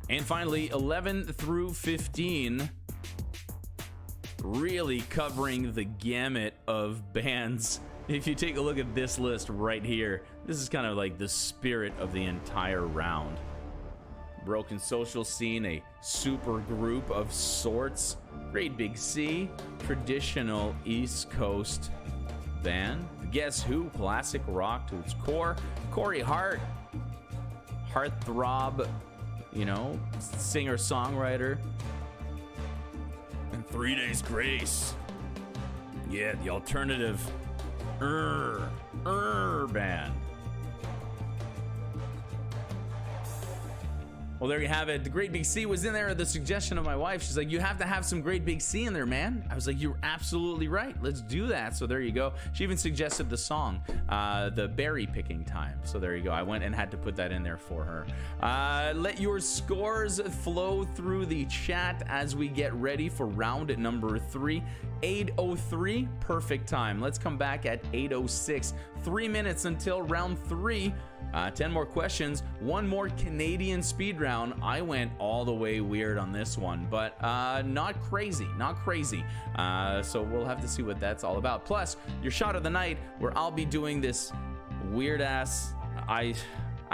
And finally, 11 through 15, really covering the gamut of bands. If you take a look at this list right here, this is kind of like the spirit of the entire round. Broken Social Scene, a super group of sorts. Great Big Sea, traditional East Coast band. Guess Who, classic rock to its core. Corey Hart, heartthrob, you know, singer-songwriter. And 3 Days Grace. Yeah, the alternative band. Well, there you have it. The Great Big Sea was in there at the suggestion of my wife. She's like, you have to have some Great Big Sea in there, man. I was like, you're absolutely right. Let's do that. So there you go. She even suggested the song, the berry picking time. So there you go. I went and had to put that in there for her. Let your scores flow through the chat as we get ready for round number 3. 8:03, perfect time. Let's come back at 8:06. 3 minutes until round 3. 10 more questions, 1 more Canadian speed round. I went all the way weird on this one, but not crazy. So we'll have to see what that's all about. Plus, your shot of the night, where I'll be doing this weird ass. I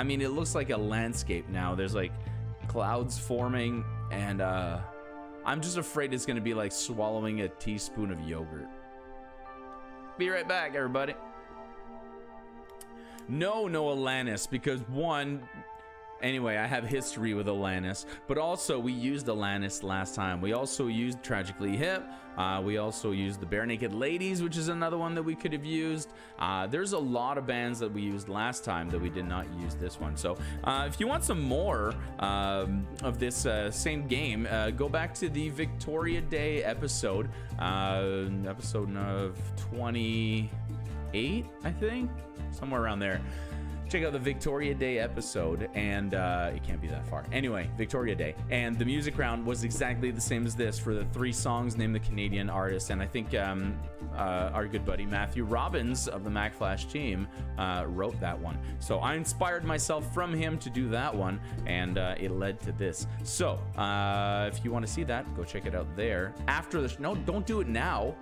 mean, it looks like a landscape now. There's like clouds forming, and I'm just afraid it's gonna be like swallowing a teaspoon of yogurt. Be right back, everybody. No Alanis, because one, anyway, I have history with Alanis, but also we used Alanis last time. We also used Tragically Hip. We also used the Bare Naked Ladies, which is another one that we could have used. There's a lot of bands that we used last time that we did not use this one. So if you want some more of this same game, go back to the Victoria Day episode, episode of 28, I think. Somewhere around there. Check out the Victoria Day episode, and it can't be that far. Anyway, Victoria Day. And the music round was exactly the same as this for the 3 songs, name the Canadian artist. And I think our good buddy Matthew Robbins of the Mack Flash team wrote that one. So I inspired myself from him to do that one, and it led to this. So if you want to see that, go check it out there. After the no, don't do it now.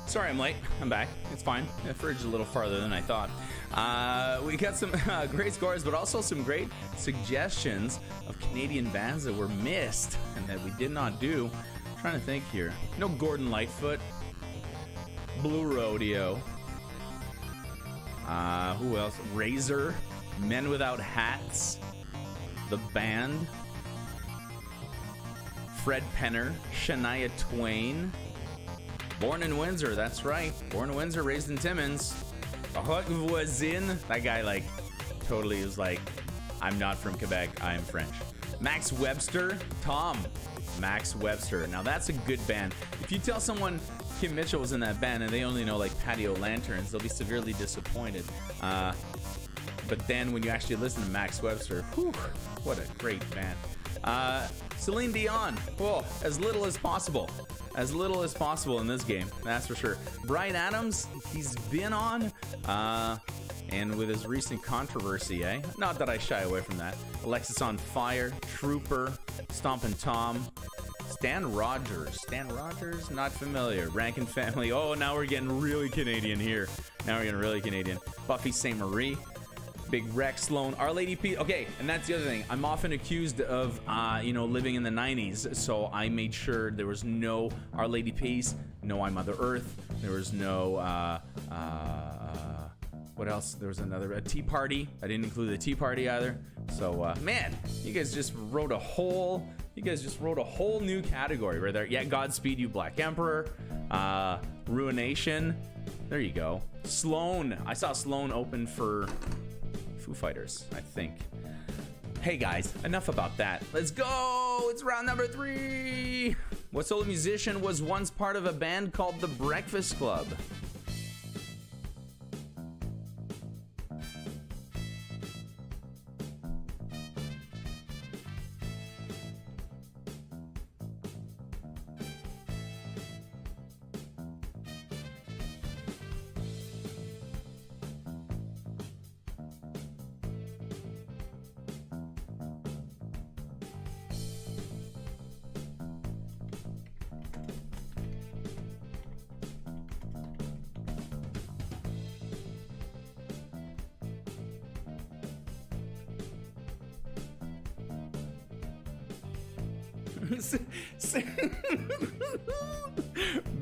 Sorry I'm late. I'm back. It's fine. The fridge is a little farther than I thought. We got some great scores, but also some great suggestions of Canadian bands that were missed and that we did not do. I'm trying to think here. You know Gordon Lightfoot? Blue Rodeo. Who else? Razor. Men Without Hats. The Band. Fred Penner. Shania Twain. Born in Windsor, that's right. Born in Windsor, raised in Timmins. Voisin. That guy, like, totally is like, I'm not from Quebec, I'm French. Max Webster. Tom. Max Webster. Now, that's a good band. If you tell someone Kim Mitchell was in that band and they only know, like, Patio Lanterns, they'll be severely disappointed. But then when you actually listen to Max Webster, whew, what a great band. Celine Dion. Oh, as little as possible. As little as possible in this game, that's for sure. Bryan Adams, he's been on, and with his recent controversy, Not that I shy away from that. Alexis on Fire, Trooper, Stompin' Tom, Stan Rogers. Stan Rogers, not familiar. Rankin Family. Oh, now we're getting really Canadian here. Buffy St. Marie. Big Rex, Sloan, Our Lady Peace. Okay, and that's the other thing. I'm often accused of, living in the 90s, so I made sure there was no Our Lady Peace, no I Mother Earth. There was no, what else? There was a Tea Party. I didn't include the Tea Party either. So, man, you guys just wrote a whole new category right there. Yeah, Godspeed You Black Emperor, Ruination. There you go. Sloan. I saw Sloan open for Foo Fighters, I think. Hey guys, enough about that. Let's go! It's round number 3! What solo musician was once part of a band called The Breakfast Club?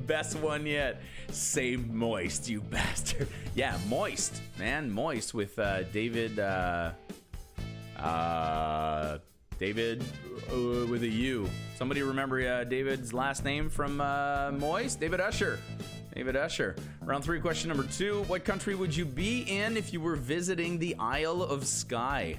Best one yet. Say Moist, you bastard. Yeah, Moist, man. Moist with David with a U. Somebody remember David's last name from Moist? David Usher. Round 3, question number 2. What country would you be in if you were visiting the Isle of Skye?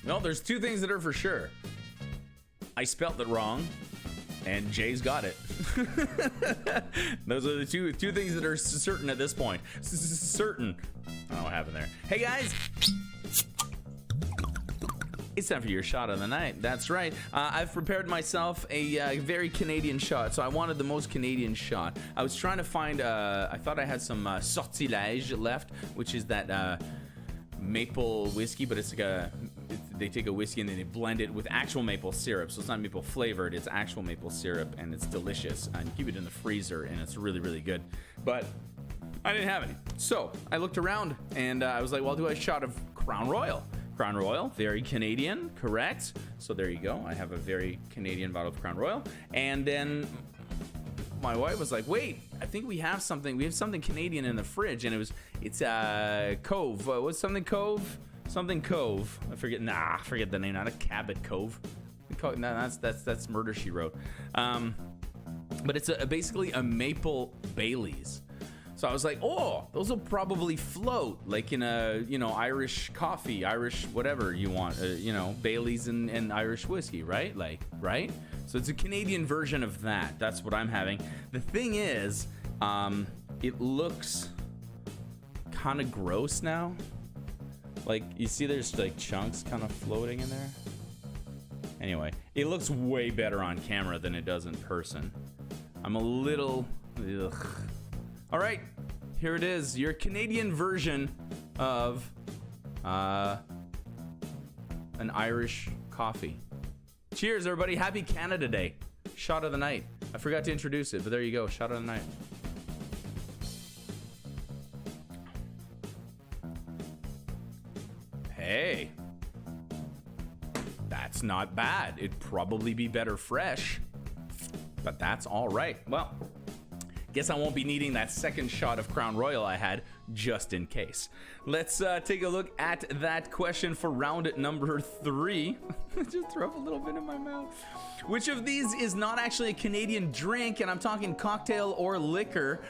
No, there's 2 things that are for sure. I spelt it wrong, and Jay's got it. Those are the two things that are certain at this point. Certain. I don't know what happened there. Hey, guys. It's time for your shot of the night. That's right. I've prepared myself a very Canadian shot, so I wanted the most Canadian shot. I was trying to find, I thought I had some sortilège left, which is that maple whiskey, but it's like they take a whiskey and then they blend it with actual maple syrup. So it's not maple flavored, it's actual maple syrup, and it's delicious. And you keep it in the freezer, and it's really, really good. But I didn't have any. So I looked around, and I was like, well, I'll do a shot of Crown Royal. Crown Royal, very Canadian, correct? So there you go. I have a very Canadian bottle of Crown Royal. And then my wife was like, wait, I think we have something Canadian in the fridge. And it's Cove. What's something Cove? Something Cove. I forget the name. Not a Cabot Cove. No, that's Murder, She Wrote. But it's basically a maple Baileys. So I was like, oh, those will probably float like in a, Irish coffee, Irish whatever you want, Bailey's and Irish whiskey, right? Right? So it's a Canadian version of that. That's what I'm having. The thing is, it looks kind of gross now. Like, you see there's like chunks kind of floating in there. Anyway, it looks way better on camera than it does in person. I'm a little... Ugh. All right, here it is. Your Canadian version of an Irish coffee. Cheers, everybody. Happy Canada Day. Shot of the night. I forgot to introduce it, but there you go. Shot of the night. Hey. That's not bad. It'd probably be better fresh, but that's all right. Well, guess I won't be needing that second shot of Crown Royal I had, just in case. Let's take a look at that question for round number 3. Just throw up a little bit in my mouth. Which of these is not actually a Canadian drink? And I'm talking cocktail or liquor.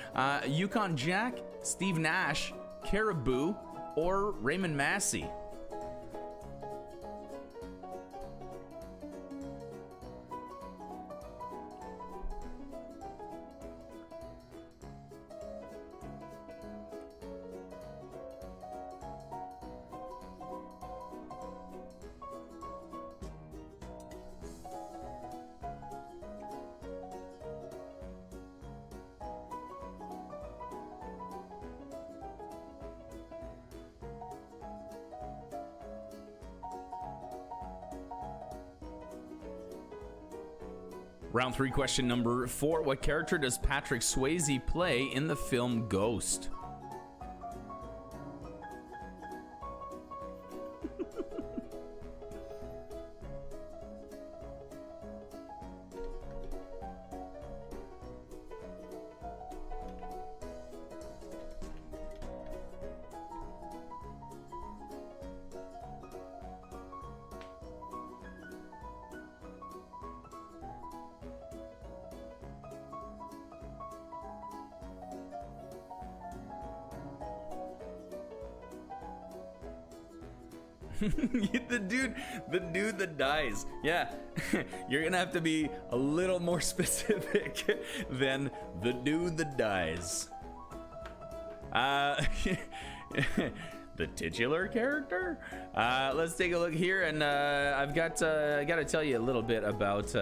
Yukon Jack, Steve Nash, Caribou, or Raymond Massey? Round 3, question number 4. What character does Patrick Swayze play in the film Ghost? the dude that dies. Yeah, you're gonna have to be a little more specific than the dude that dies. The titular character? Let's take a look here, and I got to tell you a little bit about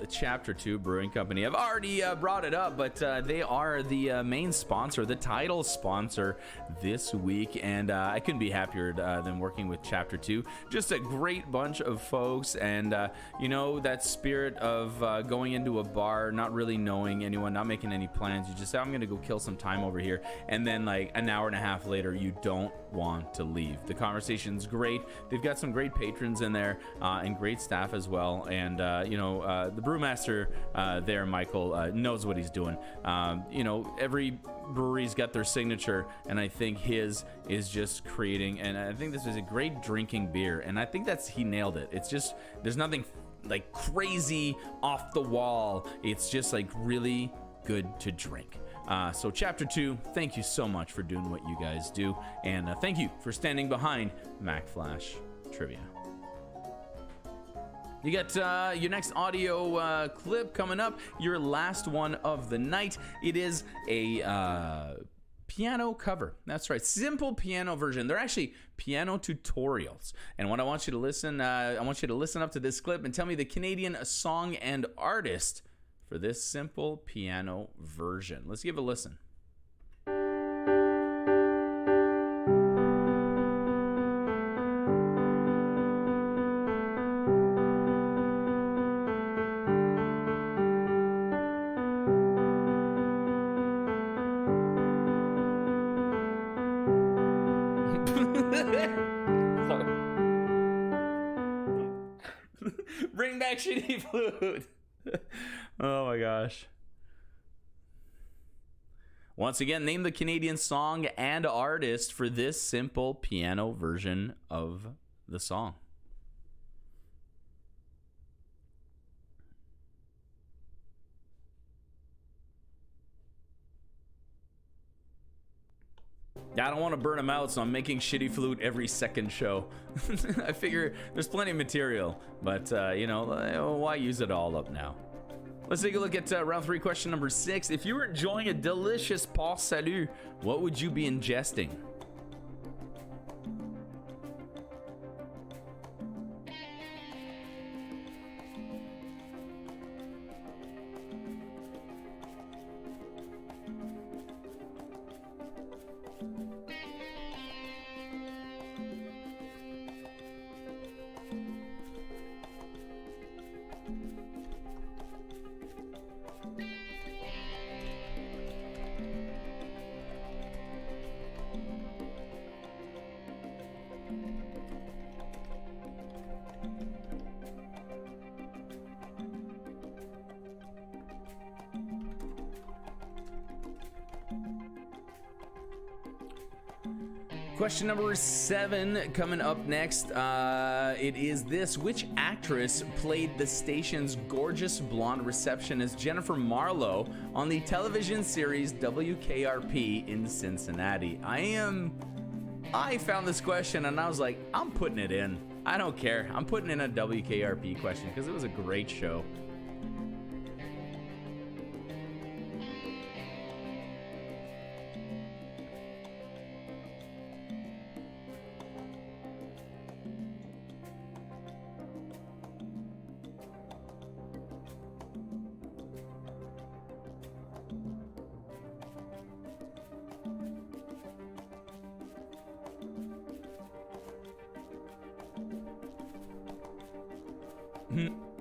Chapter 2 Brewing Company. I've already brought it up, but they are the main sponsor, the title sponsor this week, and I couldn't be happier than working with Chapter 2. Just a great bunch of folks, and that spirit of going into a bar, not really knowing anyone, not making any plans. You just say, I'm gonna go kill some time over here, and then like an hour and a half later, you don't want to leave. The conversation's great. They've got some great patrons in there and great staff as well, and the brewmaster there, Michael, knows what he's doing. Every brewery's got their signature, and I think his is just creating, and I think this is a great drinking beer, and I think he nailed it. It's just, there's nothing like crazy off the wall. It's just like really good to drink. So Chapter 2, thank you so much for doing what you guys do, and thank you for standing behind Mac Flash Trivia. You got your next audio clip coming up, your last one of the night. It is a piano cover. That's right, simple piano version. They're actually piano tutorials. And what I want you to listen, up to this clip and tell me the Canadian song and artist for this simple piano version. Let's give a listen. Bring back shitty flute. Oh my gosh. Once again, name the Canadian song and artist for this simple piano version of the song. Yeah, I don't want to burn them out, so I'm making shitty flute every second show. I figure there's plenty of material, but, you know, why use it all up now? Let's take a look at round 3, question number 6. If you were enjoying a delicious Port Salut, what would you be ingesting? Question number 7 coming up next. It is this. Which actress played the station's gorgeous blonde receptionist Jennifer Marlowe on the television series WKRP in Cincinnati? I found this question and I was like, I'm putting it in. I don't care. I'm putting in a WKRP question because it was a great show.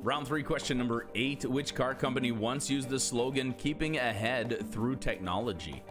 Round 3, question number 8. Which car company once used the slogan, keeping ahead through technology?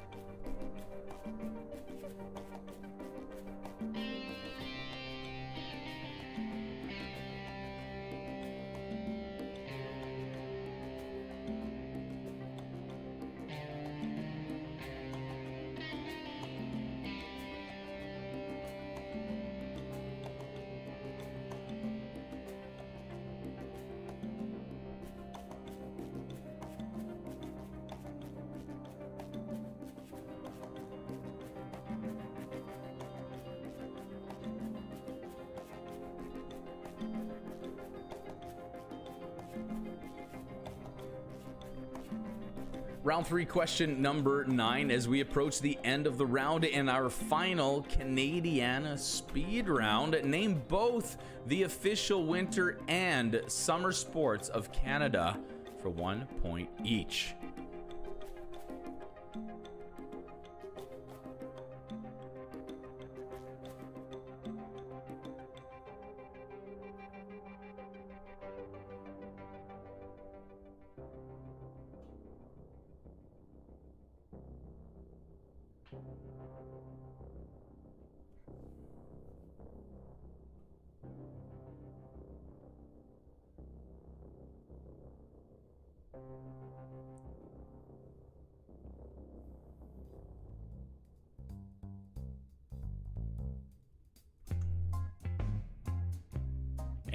Round 3, question number 9, as we approach the end of the round in our final Canadiana speed round. Name both the official winter and summer sports of Canada for 1 point each.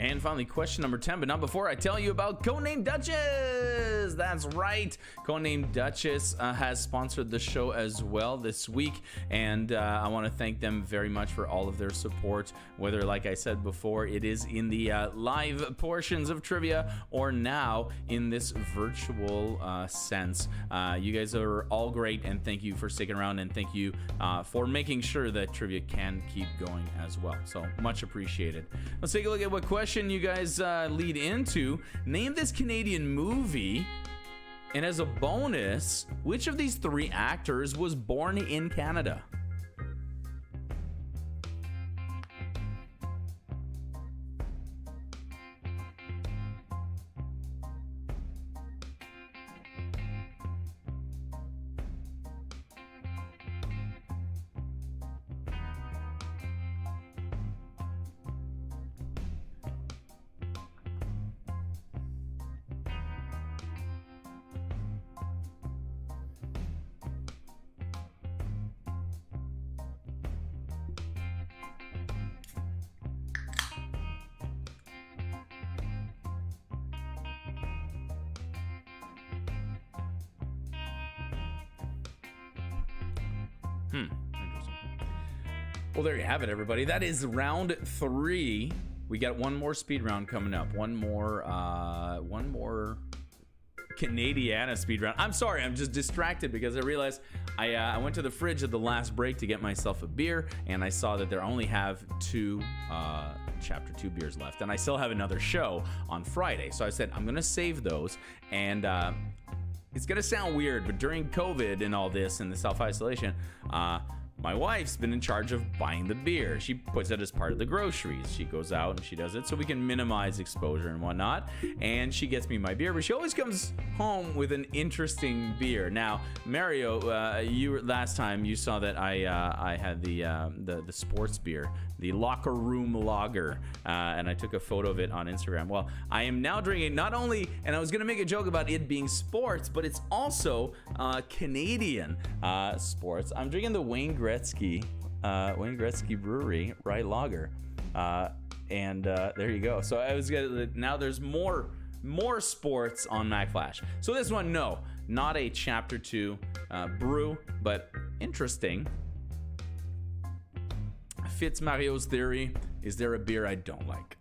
And finally, question number 10, but not before I tell you about Codename Duchess. That's right. Codename Duchess has sponsored the show as well this week, and I want to thank them very much for all of their support, whether, like I said before, it is in the live portions of trivia or now in this virtual sense. You guys are all great, and thank you for sticking around, and thank you for making sure that trivia can keep going as well. So much appreciated. Let's take a look at what question you guys lead into. Name this Canadian movie, and as a bonus, which of these 3 actors was born in Canada? Interesting. Well, there you have it, everybody. That is round 3. We got one more speed round coming up. One more Canadiana speed round. I'm sorry, I'm just distracted because I realized I went to the fridge at the last break to get myself a beer, and I saw that there only have 2 Chapter 2 beers left, and I still have another show on Friday. So I said, I'm going to save those, and it's going to sound weird, but during COVID and all this and the self-isolation, my wife's been in charge of buying the beer. She puts it as part of the groceries. She goes out and she does it so we can minimize exposure and whatnot. And she gets me my beer, but she always comes home with an interesting beer. Now, Mario, you last time you saw that I had the sports beer, the locker room lager, and I took a photo of it on Instagram. Well, I am now drinking not only, and I was gonna make a joke about it being sports, but it's also Canadian sports. I'm drinking the Wayne Gretzky Brewery Rye Lager, and there you go. So I was gonna, now there's more sports on Mack Flash. So this one, no, not a Chapter 2 brew, but interesting. Fits Mario's theory. Is there a beer I don't like?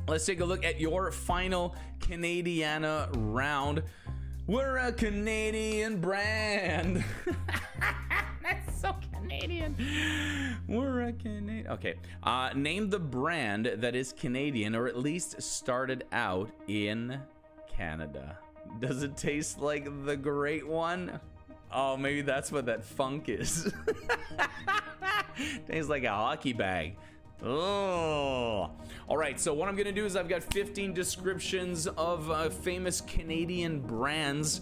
Let's take a look at your final Canadiana round. We're a Canadian brand. That's so Canadian. We're a Canadian. Okay. Name the brand that is Canadian, or at least started out in Canada. Does it taste like the Great One? Oh, maybe that's what that funk is. Tastes like a hockey bag. Oh. All right, so what I'm gonna do is I've got 15 descriptions of famous Canadian brands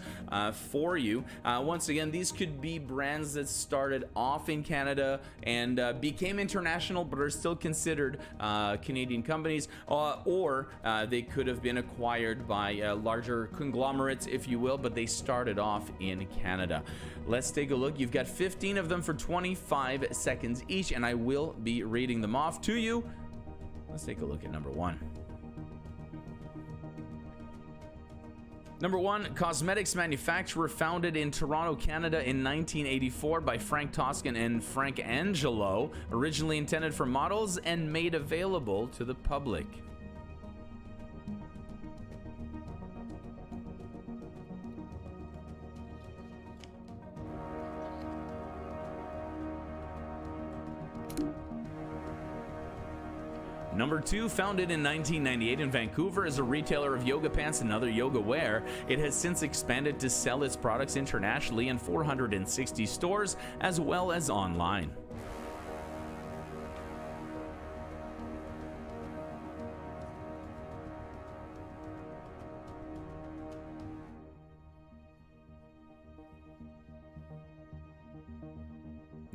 for you. Once again, these could be brands that started off in Canada and became international but are still considered Canadian companies, or they could have been acquired by larger conglomerates, if you will, but they started off in Canada. Let's take a look. You've got 15 of them for 25 seconds each, and I will be reading them off to you. Let's take a look at number 1. Number 1, cosmetics manufacturer founded in Toronto, Canada in 1984 by Frank Toscan and Frank Angelo, originally intended for models and made available to the public. Number 2, founded in 1998 in Vancouver as a retailer of yoga pants and other yoga wear, it has since expanded to sell its products internationally in 460 stores as well as online.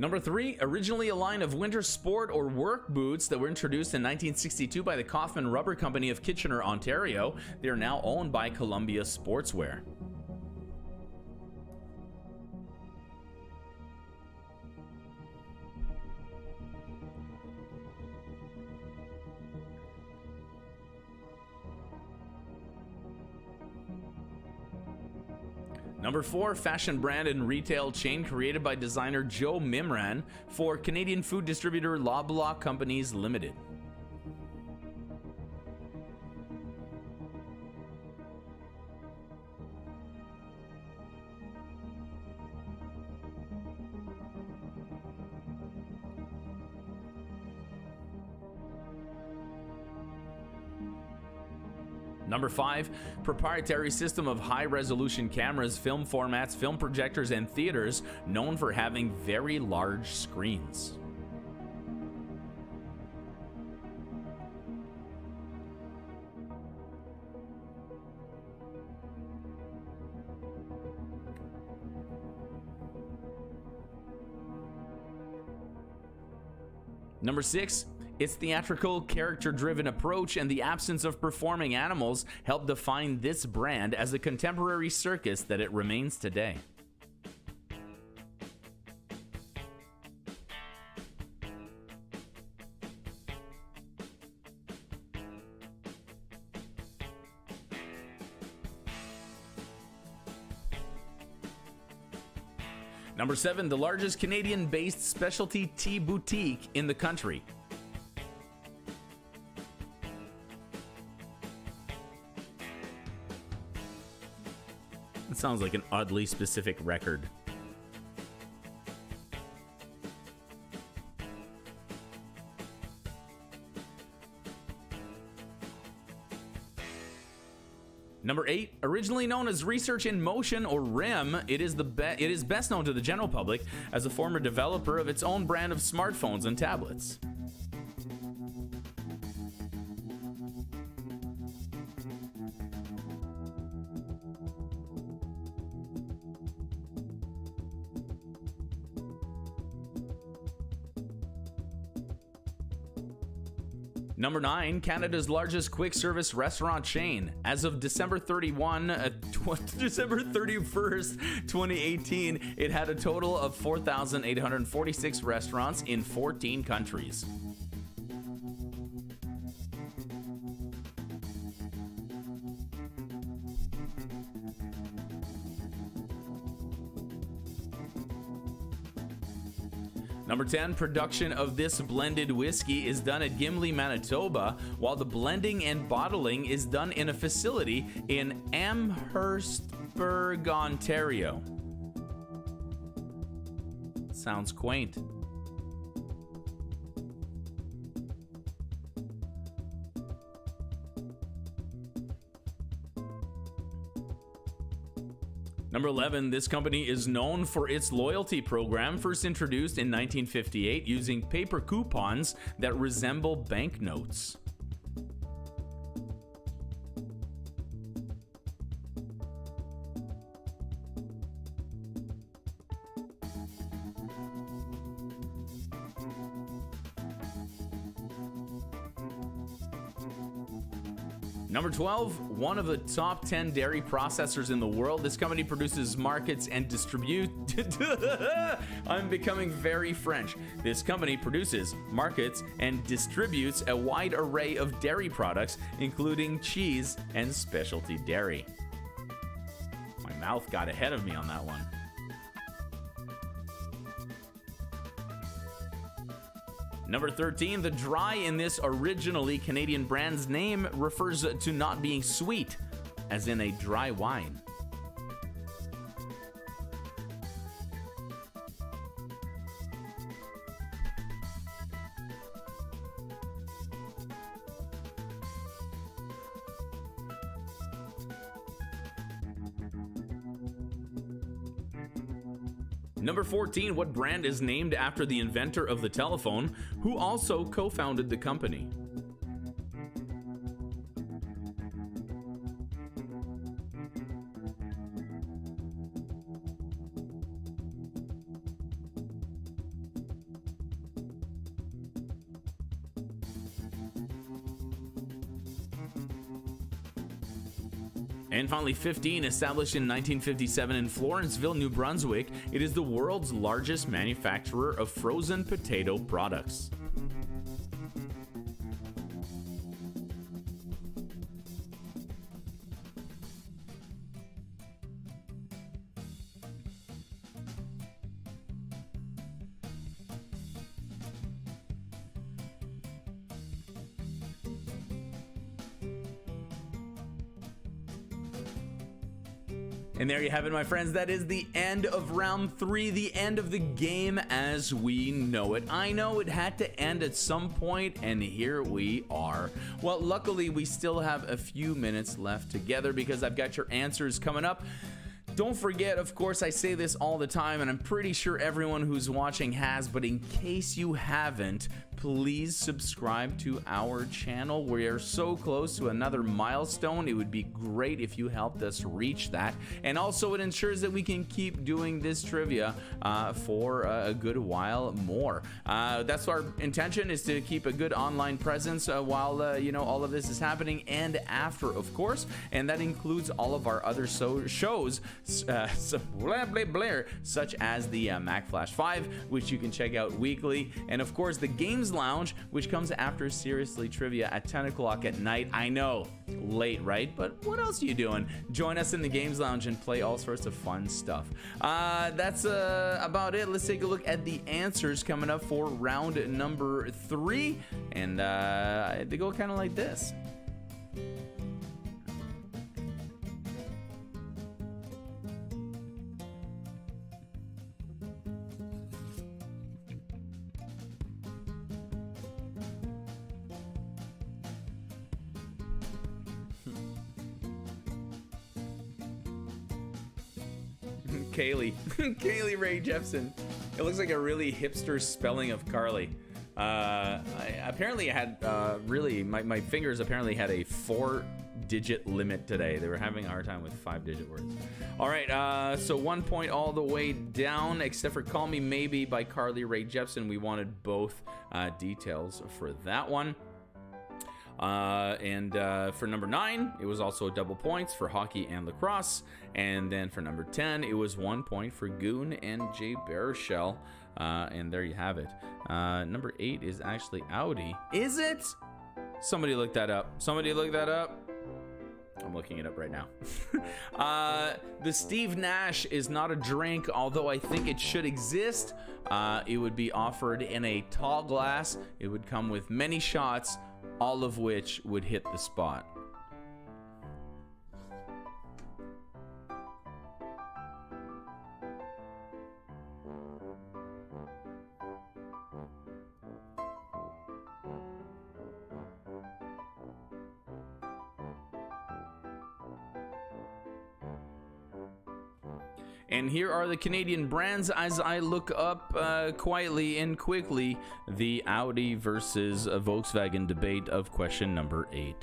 Number 3, originally a line of winter sport or work boots that were introduced in 1962 by the Kaufman Rubber Company of Kitchener, Ontario. They are now owned by Columbia Sportswear. Number 4, fashion brand and retail chain created by designer Joe Mimran for Canadian food distributor Loblaw Companies Limited. Number 5, proprietary system of high-resolution cameras, film formats, film projectors, and theaters known for having very large screens. Number 6, its theatrical, character-driven approach and the absence of performing animals help define this brand as a contemporary circus that it remains today. Number 7, the largest Canadian-based specialty tea boutique in the country. That sounds like an oddly specific record. Number 8, originally known as Research in Motion or RIM, it is best known to the general public as a former developer of its own brand of smartphones and tablets. Number 9, Canada's largest quick service restaurant chain. As of December 31st, 2018, it had a total of 4,846 restaurants in 14 countries. Number 10, production of this blended whiskey is done at Gimli, Manitoba, while the blending and bottling is done in a facility in Amherstburg, Ontario. Sounds quaint. Number 11, this company is known for its loyalty program, first introduced in 1958 using paper coupons that resemble banknotes. Number 12, one of the top 10 dairy processors in the world. This company produces, markets, and distributes. I'm becoming very French. This company produces, markets, and distributes a wide array of dairy products, including cheese and specialty dairy. My mouth got ahead of me on that one. Number 13, the dry in this originally Canadian brand's name refers to not being sweet, as in a dry wine. Number 14, what brand is named after the inventor of the telephone, who also co-founded the company? And finally, 15, established in 1957 in Florenceville, New Brunswick, it is the world's largest manufacturer of frozen potato products. And there you have it, my friends. That is the end of round 3, the end of the game as we know it. I know it had to end at some point, and here we are. Well, luckily, we still have a few minutes left together because I've got your answers coming up. Don't forget, of course, I say this all the time, and I'm pretty sure everyone who's watching has, but in case you haven't, please subscribe to our channel. We are so close to another milestone. It would be great if you helped us reach that. And also, it ensures that we can keep doing this trivia for a good while more. That's our intention, is to keep a good online presence while all of this is happening and after, of course. And that includes all of our other shows, such as the Mack Flash 5, which you can check out weekly. And of course, the games Games Lounge, which comes after Seriously Trivia at 10 o'clock at night. I know, late, right? But what else are you doing? Join us in the Games Lounge and play all sorts of fun stuff. That's about it. Let's take a look at the answers coming up for round number 3. And they go kind of like this. Kaylee Ray Jepson. It looks like a really hipster spelling of Carly. Apparently I had my fingers apparently had a 4-digit limit today. They were having a hard time with 5-digit words. All right, so 1 point all the way down, except for Call Me Maybe by Carly Ray Jepsen. We wanted both details for that one. And for number 9, it was also double points for hockey and lacrosse. And then for number 10, it was 1 point for Goon and Jay Baruchel. And there you have it. Number 8 is actually Audi. Is it? Somebody look that up. Somebody look that up. I'm looking it up right now. The Steve Nash is not a drink, although I think it should exist. It would be offered in a tall glass. It would come with many shots, all of which would hit the spot. And here are the Canadian brands as I look up quietly and quickly the Audi versus Volkswagen debate of question number 8.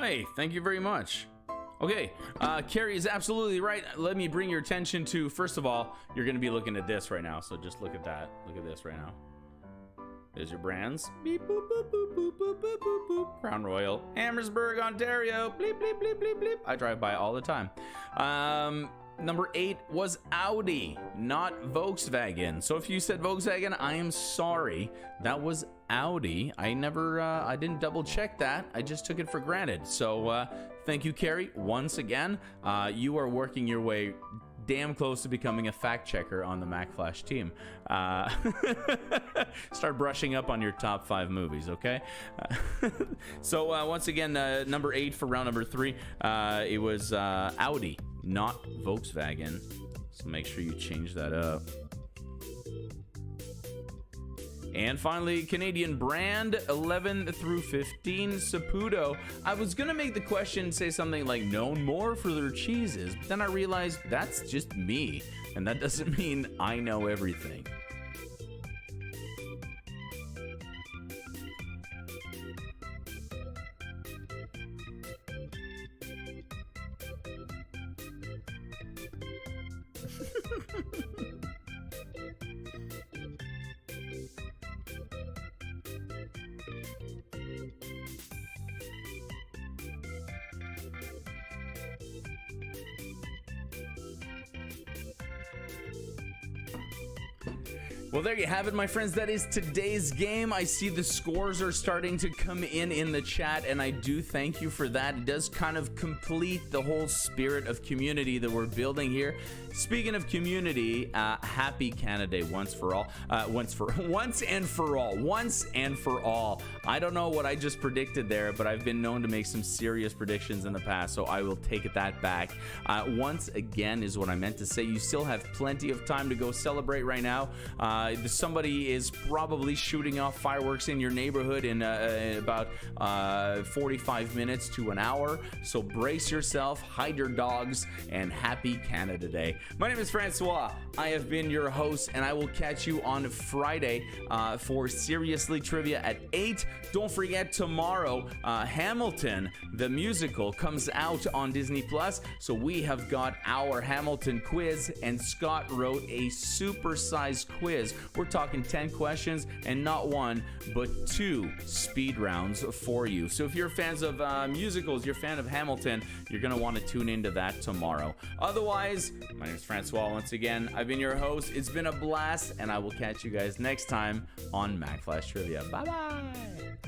Hey, thank you very much. Okay, Carrie is absolutely right. Let me bring your attention to, first of all, you're going to be looking at this right now. So just look at that. Look at this right now. There's your brands. Beep, boop, boop, boop, boop, boop, boop, boop, boop. Crown Royal, Amherstburg, Ontario. Bleep, bleep, bleep, bleep, bleep. I drive by all the time. Number 8 was Audi, not Volkswagen. So if you said Volkswagen, I am sorry. That was Audi. I didn't double check that. I just took it for granted. So thank you, Carrie. Once again, you are working your way damn close to becoming a fact checker on the Mac Flash team. Start brushing up on your top 5 movies, okay? So once again, number 8 for round number 3, it was Audi, not Volkswagen. So make sure you change that up. And finally, Canadian brand, 11 through 15, Saputo. I was going to make the question say something like known more for their cheeses, but then I realized that's just me, and that doesn't mean I know everything. Well, there you have it, my friends. That is today's game. I see the scores are starting to come in the chat, and I do thank you for that. It does kind of complete the whole spirit of community that we're building here. Speaking of community, happy Canada Day once and for all. I don't know what I just predicted there, but I've been known to make some serious predictions in the past, so I will take that back. Once again is what I meant to say. You still have plenty of time to go celebrate right now. Somebody is probably shooting off fireworks in your neighborhood in about 45 minutes to an hour. So brace yourself, hide your dogs, and happy Canada Day. My name is François. I have been your host, and I will catch you on Friday for Seriously Trivia at 8. Don't forget, tomorrow, Hamilton, the musical, comes out on Disney+. So we have got our Hamilton quiz, and Scott wrote a supersized quiz. We're talking 10 questions and not one, but 2 speed rounds for you. So if you're fans of musicals, you're a fan of Hamilton, you're going to want to tune into that tomorrow. Otherwise, my name is François once again. I've been your host. It's been a blast, and I will catch you guys next time on Mack Flash Trivia. Bye-bye.